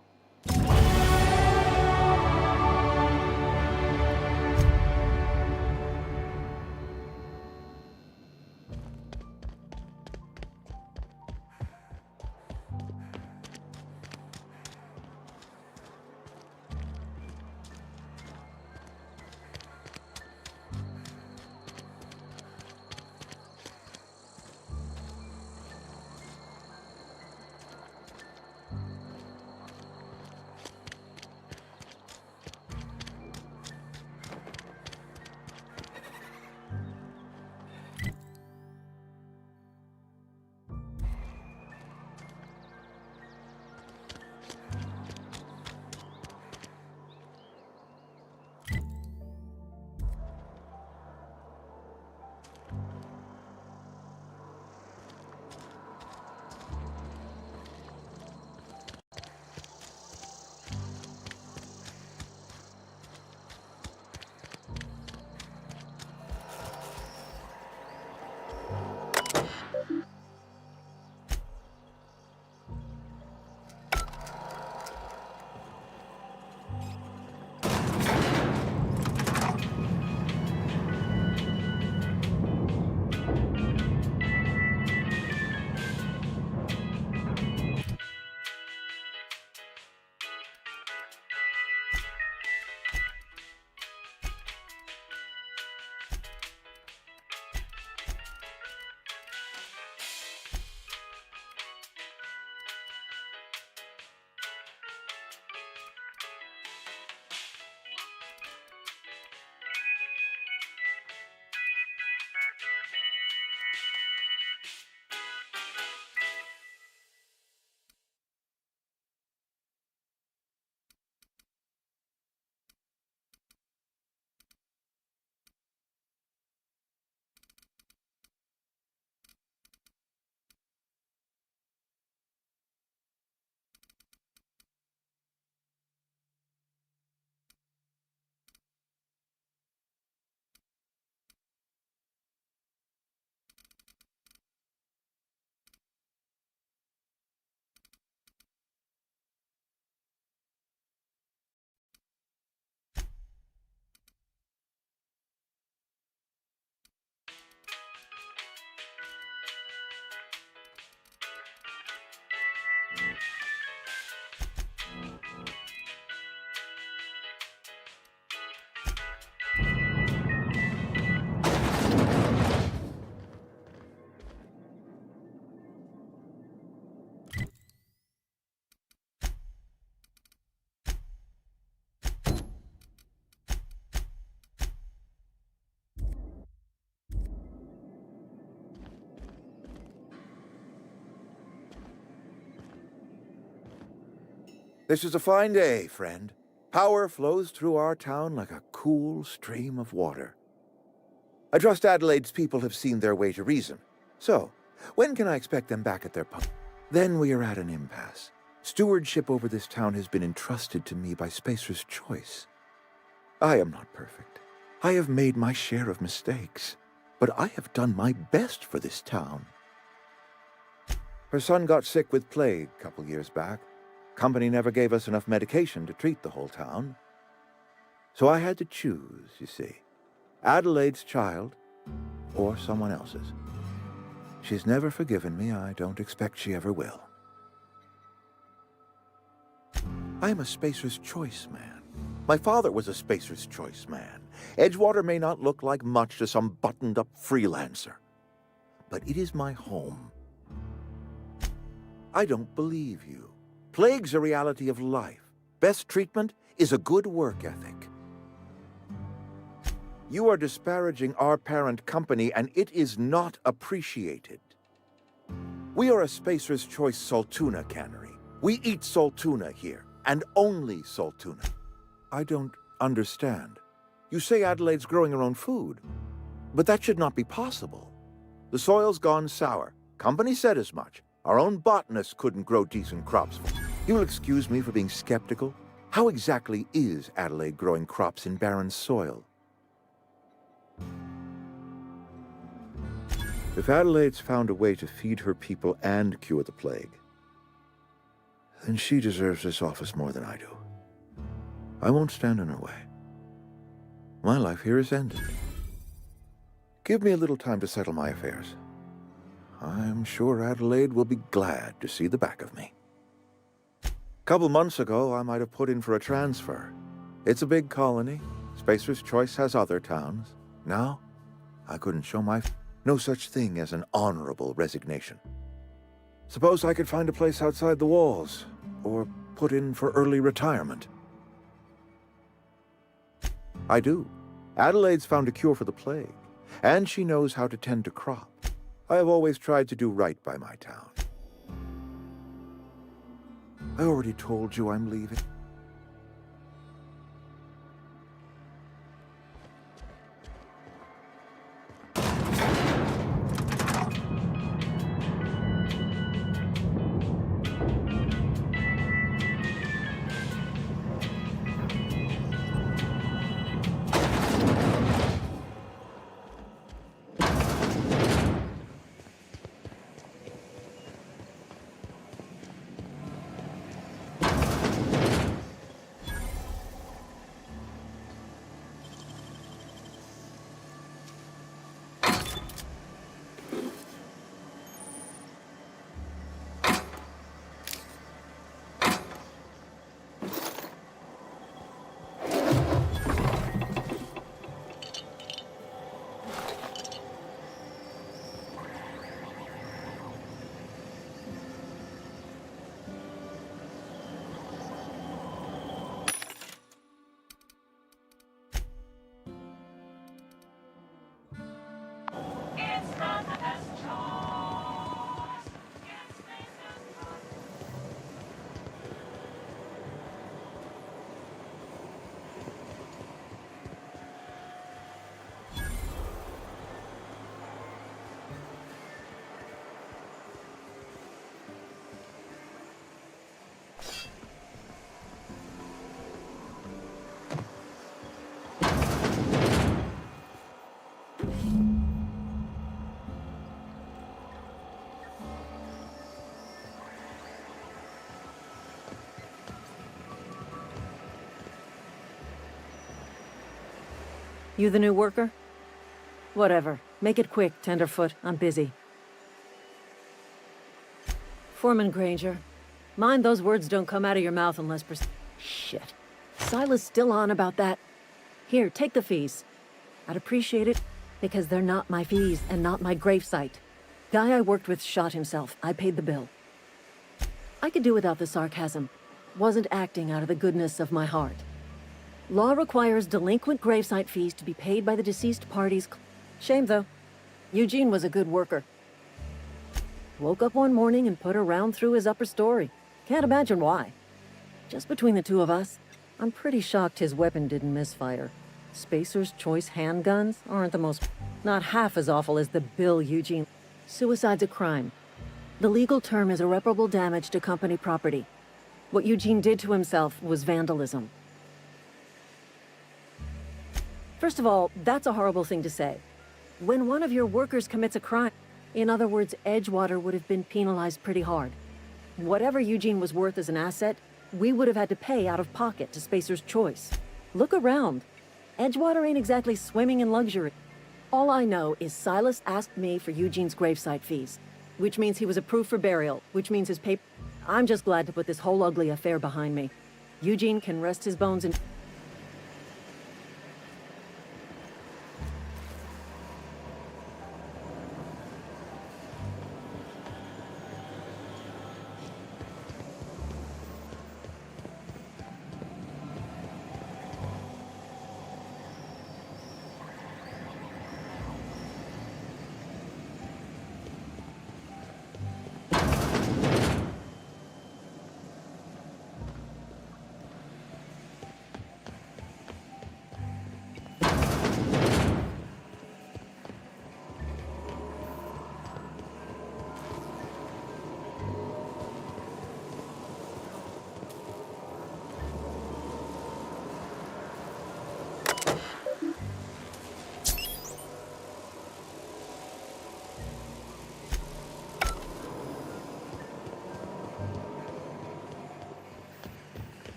This is a fine day, friend. Power flows through our town like a cool stream of water. I trust Adelaide's people have seen their way to reason. So, when can I expect them back at their pub? Then we are at an impasse. Stewardship over this town has been entrusted to me by Spacer's choice. I am not perfect. I have made my share of mistakes, but I have done my best for this town. Her son got sick with plague a couple years back. Company never gave us enough medication to treat the whole town. So I had to choose, you see. Adelaide's child or someone else's. She's never forgiven me. I don't expect she ever will. I am a Spacer's Choice man. My father was a Spacer's Choice man. Edgewater may not look like much to some buttoned-up freelancer, but it is my home. I don't believe you. Plague's a reality of life. Best treatment is a good work ethic. You are disparaging our parent company, and it is not appreciated. We are a Spacer's Choice Saltuna cannery. We eat Saltuna here, and only Saltuna. I don't understand. You say Adelaide's growing her own food, but that should not be possible. The soil's gone sour. Company said as much. Our own botanists couldn't grow decent crops. You will excuse me for being skeptical. How exactly is Adelaide growing crops in barren soil? If Adelaide's found a way to feed her people and cure the plague, then she deserves this office more than I do. I won't stand in her way. My life here is ended. Give me a little time to settle my affairs. I'm sure Adelaide will be glad to see the back of me. A couple months ago, I might have put in for a transfer. It's a big colony. Spacer's Choice has other towns. Now, I couldn't show my... No such thing as an honorable resignation. Suppose I could find a place outside the walls, or put in for early retirement. I do. Adelaide's found a cure for the plague, and she knows how to tend to crop. I have always tried to do right by my town. I already told you I'm leaving. You the new worker? Whatever. Make it quick, Tenderfoot. I'm busy. Foreman Granger. Mind those words don't come out of your mouth unless Shit. Silas still on about that. Here, take the fees. I'd appreciate it, because they're not my fees and not my gravesite. Guy I worked with shot himself. I paid the bill. I could do without the sarcasm. Wasn't acting out of the goodness of my heart. Law requires delinquent gravesite fees to be paid by the deceased parties. Shame, though. Eugene was a good worker. Woke up one morning and put a round through his upper story. Can't imagine why. Just between the two of us, I'm pretty shocked his weapon didn't misfire. Spacer's Choice handguns aren't the most... not half as awful as the bill Eugene... Suicide's a crime. The legal term is irreparable damage to company property. What Eugene did to himself was vandalism. First of all, that's a horrible thing to say. When one of your workers commits a crime, In other words, Edgewater would have been penalized pretty hard. Whatever Eugene was worth as an asset, we would have had to pay out of pocket to Spacer's Choice. Look around. Edgewater ain't exactly swimming in luxury. All I know is Silas asked me for Eugene's gravesite fees, which means he was approved for burial, which means his paper... I'm just glad to put this whole ugly affair behind me. Eugene can rest his bones in...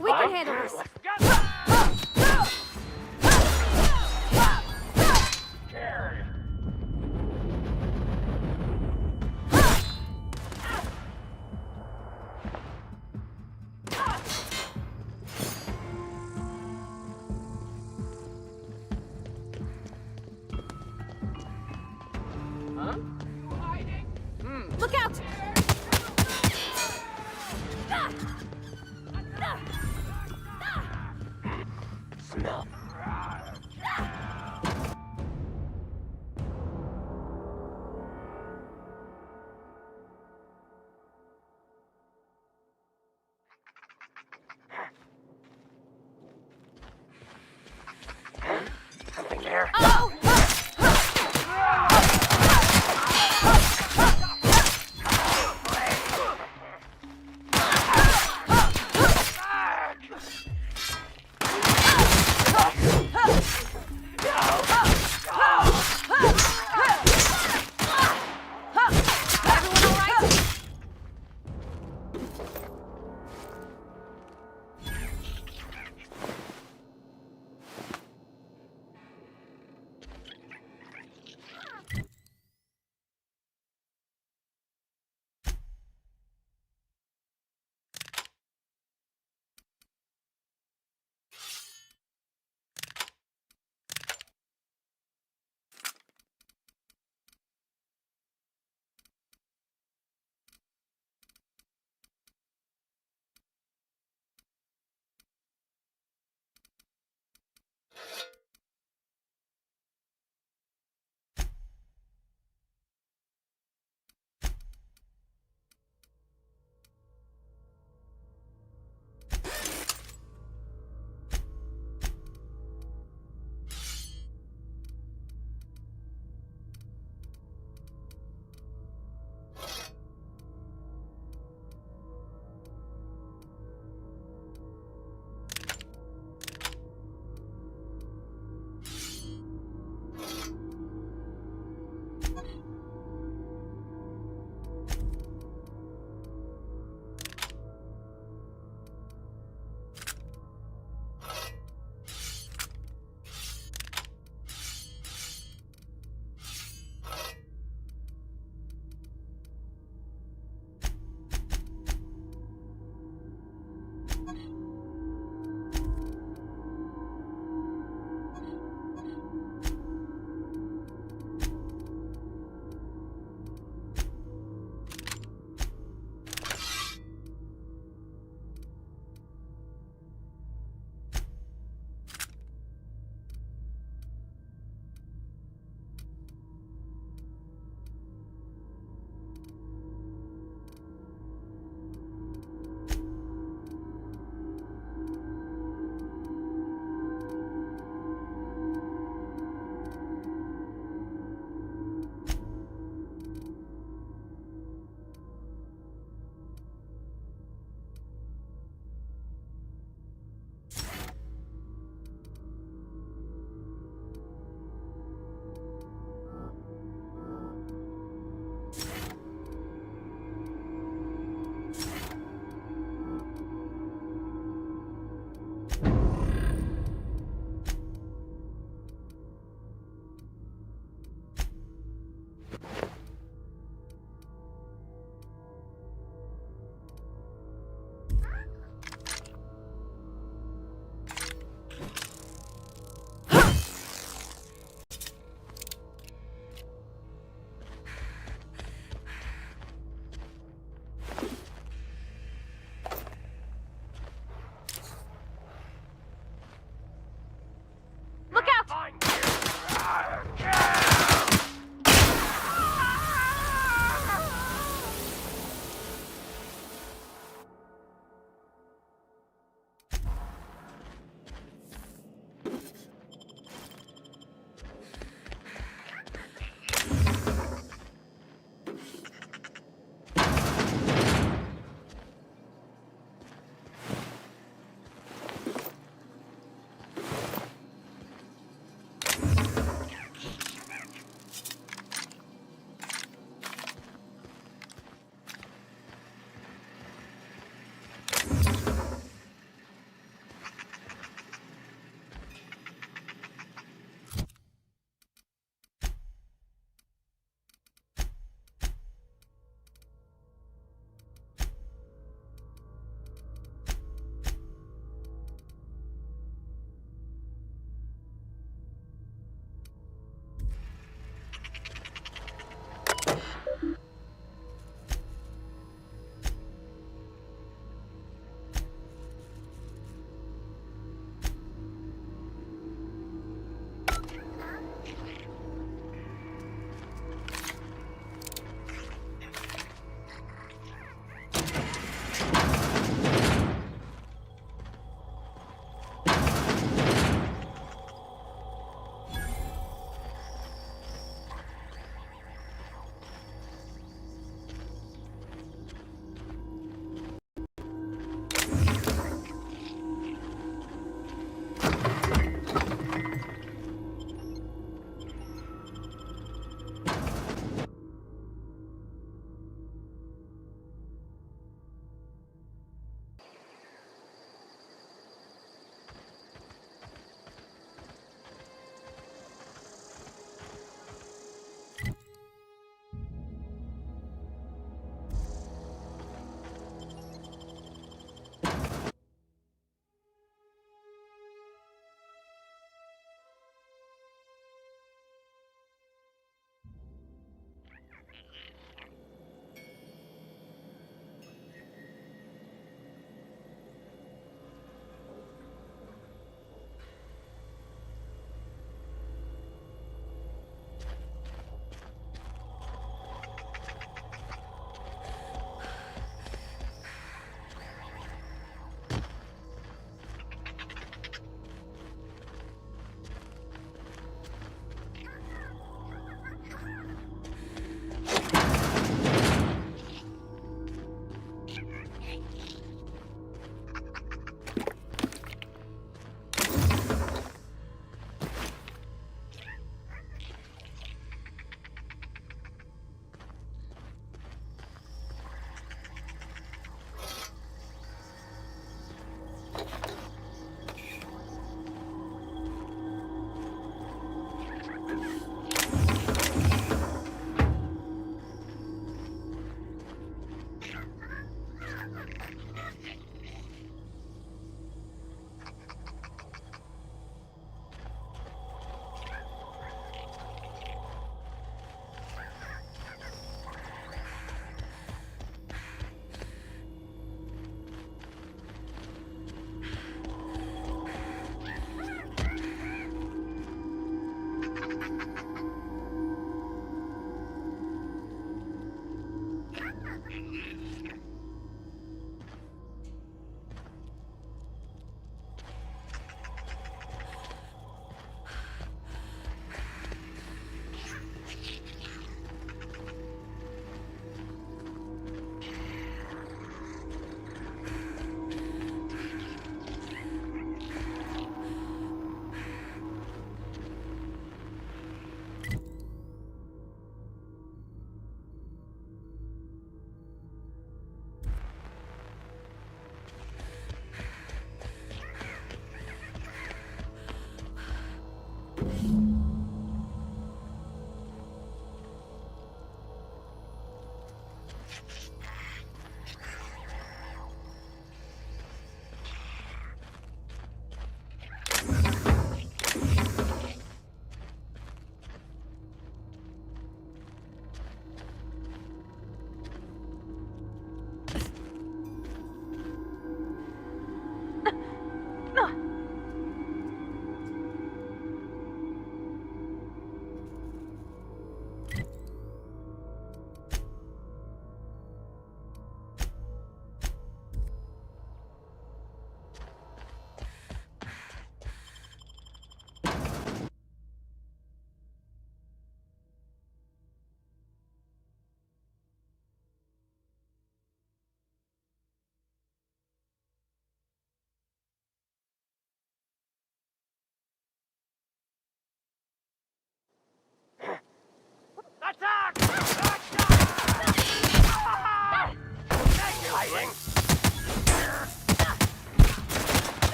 We can handle this. Look out! Smell. Something there. Oh!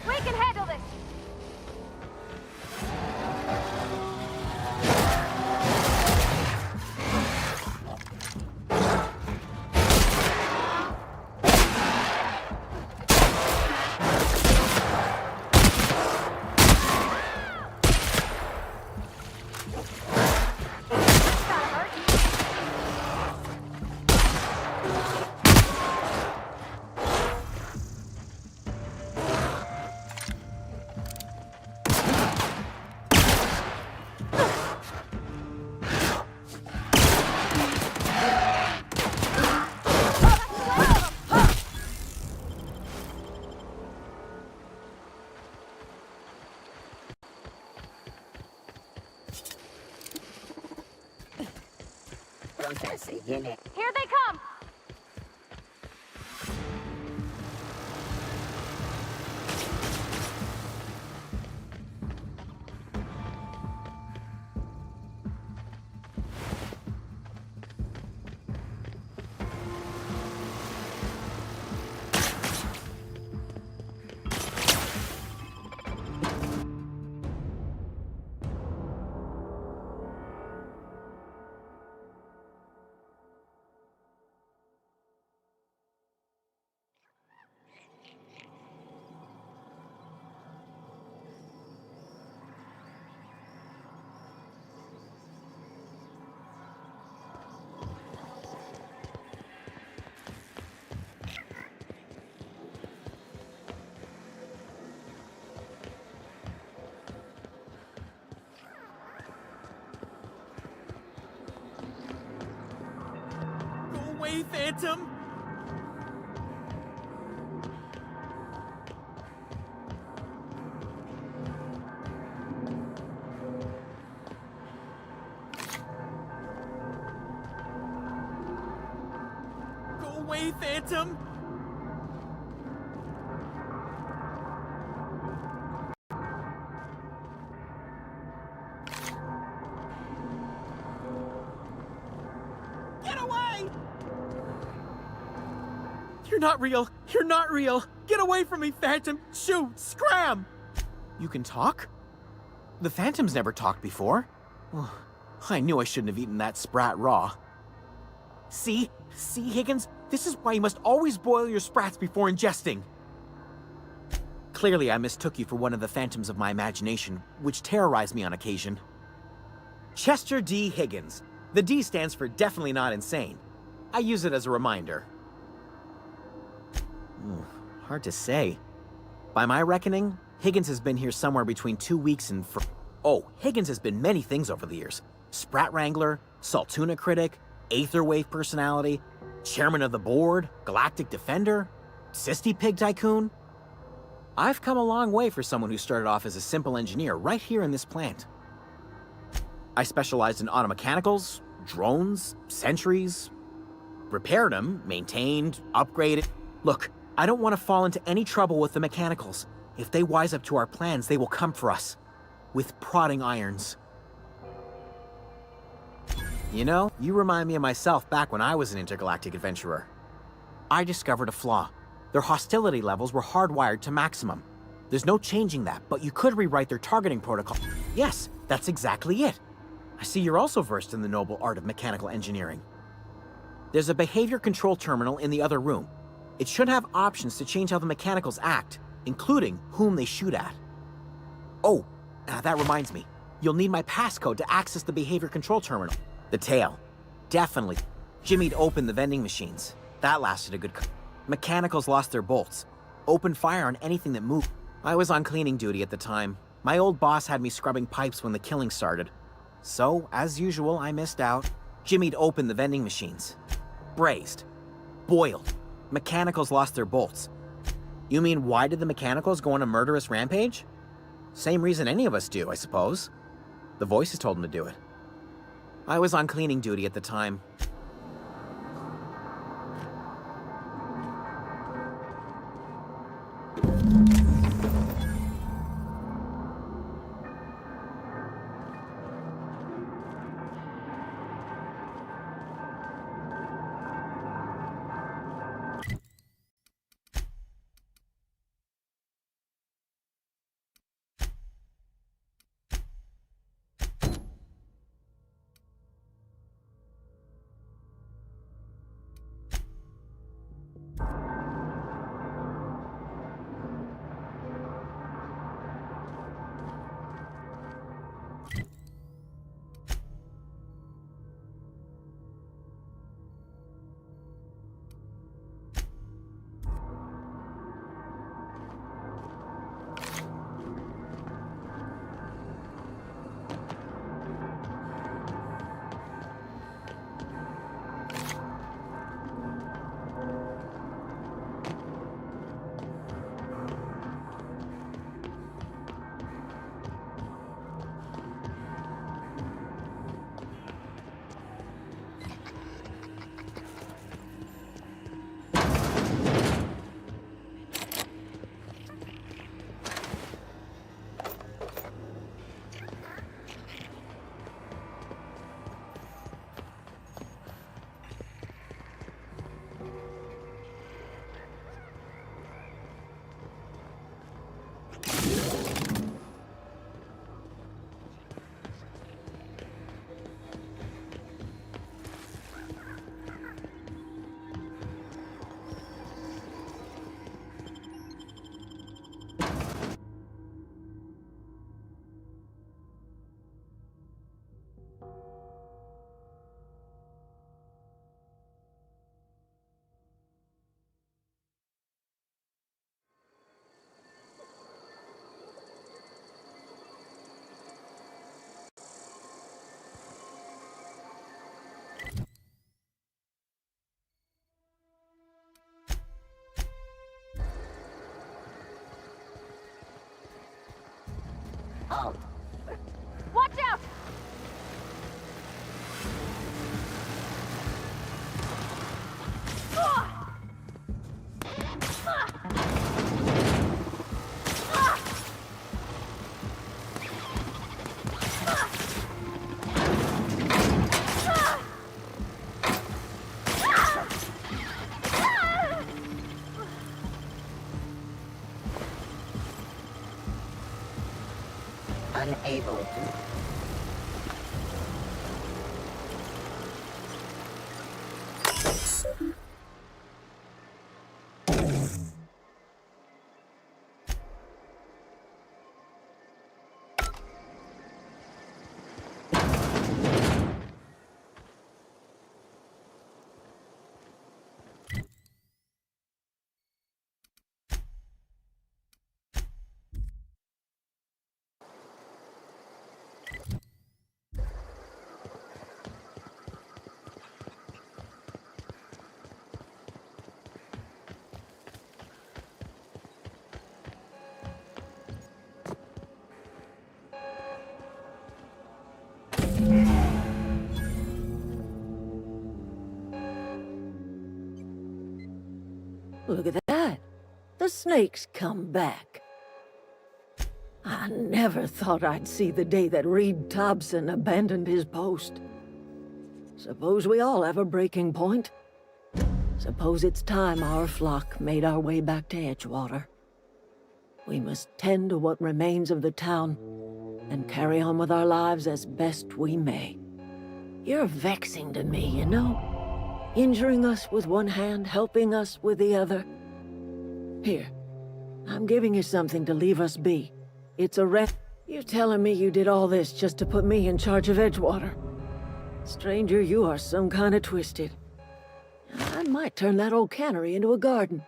We can handle this! Processing unit. Here they come! Away, Phantom! Go away, Phantom! Get away! You're not real! You're not real! Get away from me, Phantom! Shoot! Scram! You can talk? The Phantom's never talked before. Oh, I knew I shouldn't have eaten that sprat raw. See? See, Higgins? This is why you must always boil your sprats before ingesting. Clearly, I mistook you for one of the phantoms of my imagination, which terrorized me on occasion. Chester D. Higgins. The D stands for definitely not insane. I use it as a reminder. Hard to say. By my reckoning, Higgins has been here somewhere between 2 weeks and Higgins has been many things over the years. Sprat Wrangler, Saltuna Critic, Aetherwave Personality, Chairman of the Board, Galactic Defender, Sisty Pig Tycoon. I've come a long way for someone who started off as a simple engineer right here in this plant. I specialized in automechanicals, drones, sentries, repaired them, maintained, upgraded. Look, I don't want to fall into any trouble with the mechanicals. If they wise up to our plans, they will come for us. With prodding irons. You know, you remind me of myself back when I was an intergalactic adventurer. I discovered a flaw. Their hostility levels were hardwired to maximum. There's no changing that, but you could rewrite their targeting protocol. Yes, that's exactly it. I see you're also versed in the noble art of mechanical engineering. There's a behavior control terminal in the other room. It should have options to change how the mechanicals act, including whom they shoot at. Oh, that reminds me. You'll need my passcode to access the behavior control terminal. The tail. Definitely. Jimmy'd opened the vending machines. That lasted a good... Mechanicals lost their bolts. Opened fire on anything that moved. I was on cleaning duty at the time. My old boss had me scrubbing pipes when the killing started. So, as usual, I missed out. Jimmy'd opened the vending machines. Braised. Boiled. Mechanicals lost their bolts. You mean, why did the mechanicals go on a murderous rampage? Same reason any of us do, I suppose. The voices told them to do it. I was on cleaning duty at the time. Halt! Watch out! Unable to. Look at that. The snake's come back. I never thought I'd see the day that Reed Thompson abandoned his post. Suppose we all have a breaking point. Suppose it's time our flock made our way back to Edgewater. We must tend to what remains of the town and carry on with our lives as best we may. You're vexing to me, you know? Injuring us with one hand, helping us with the other. Here, I'm giving you something to leave us be. It's a rest. You're telling me you did all this just to put me in charge of Edgewater? Stranger, you are some kind of twisted. I might turn that old cannery into a garden.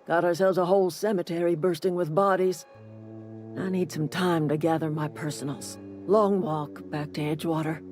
Got ourselves a whole cemetery bursting with bodies. I need some time to gather my personals. Long walk back to Edgewater.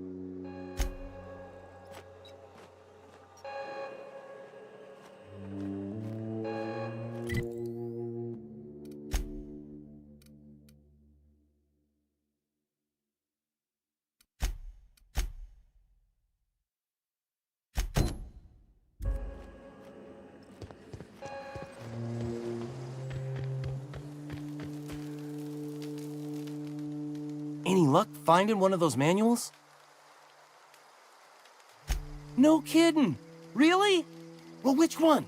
Any luck finding one of those manuals? No kidding! Really? Well, which one?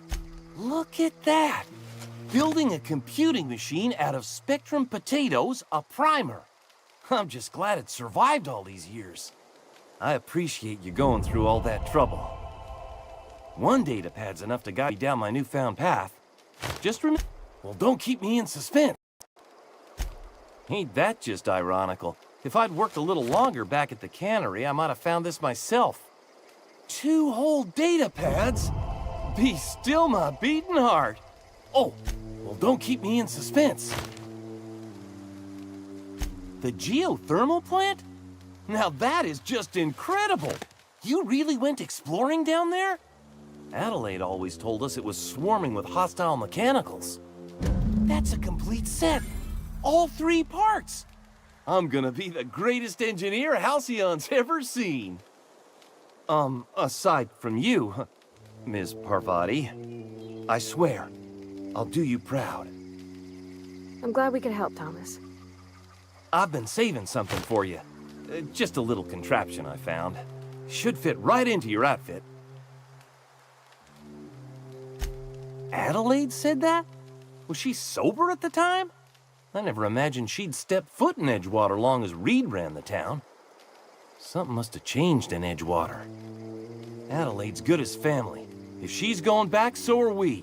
Look at that! Building a computing machine out of Spectrum potatoes, a primer. I'm just glad it survived all these years. I appreciate you going through all that trouble. One datapad's enough to guide me down my newfound path. Just remember, well, don't keep me in suspense. Ain't that just ironical? If I'd worked a little longer back at the cannery, I might have found this myself. 2 whole datapads? Be still my beating heart. Oh, well, don't keep me in suspense. The geothermal plant? Now that is just incredible. You really went exploring down there? Adelaide always told us it was swarming with hostile mechanicals. That's a complete set. All 3 parts! I'm gonna be the greatest engineer Halcyon's ever seen. Aside from you, Ms. Parvati, I swear, I'll do you proud. I'm glad we could help, Thomas. I've been saving something for you. Just a little contraption I found. Should fit right into your outfit. Adelaide said that? Was she sober at the time? I never imagined she'd step foot in Edgewater long as Reed ran the town. Something must have changed in Edgewater. Adelaide's good as family. If she's going back, so are we.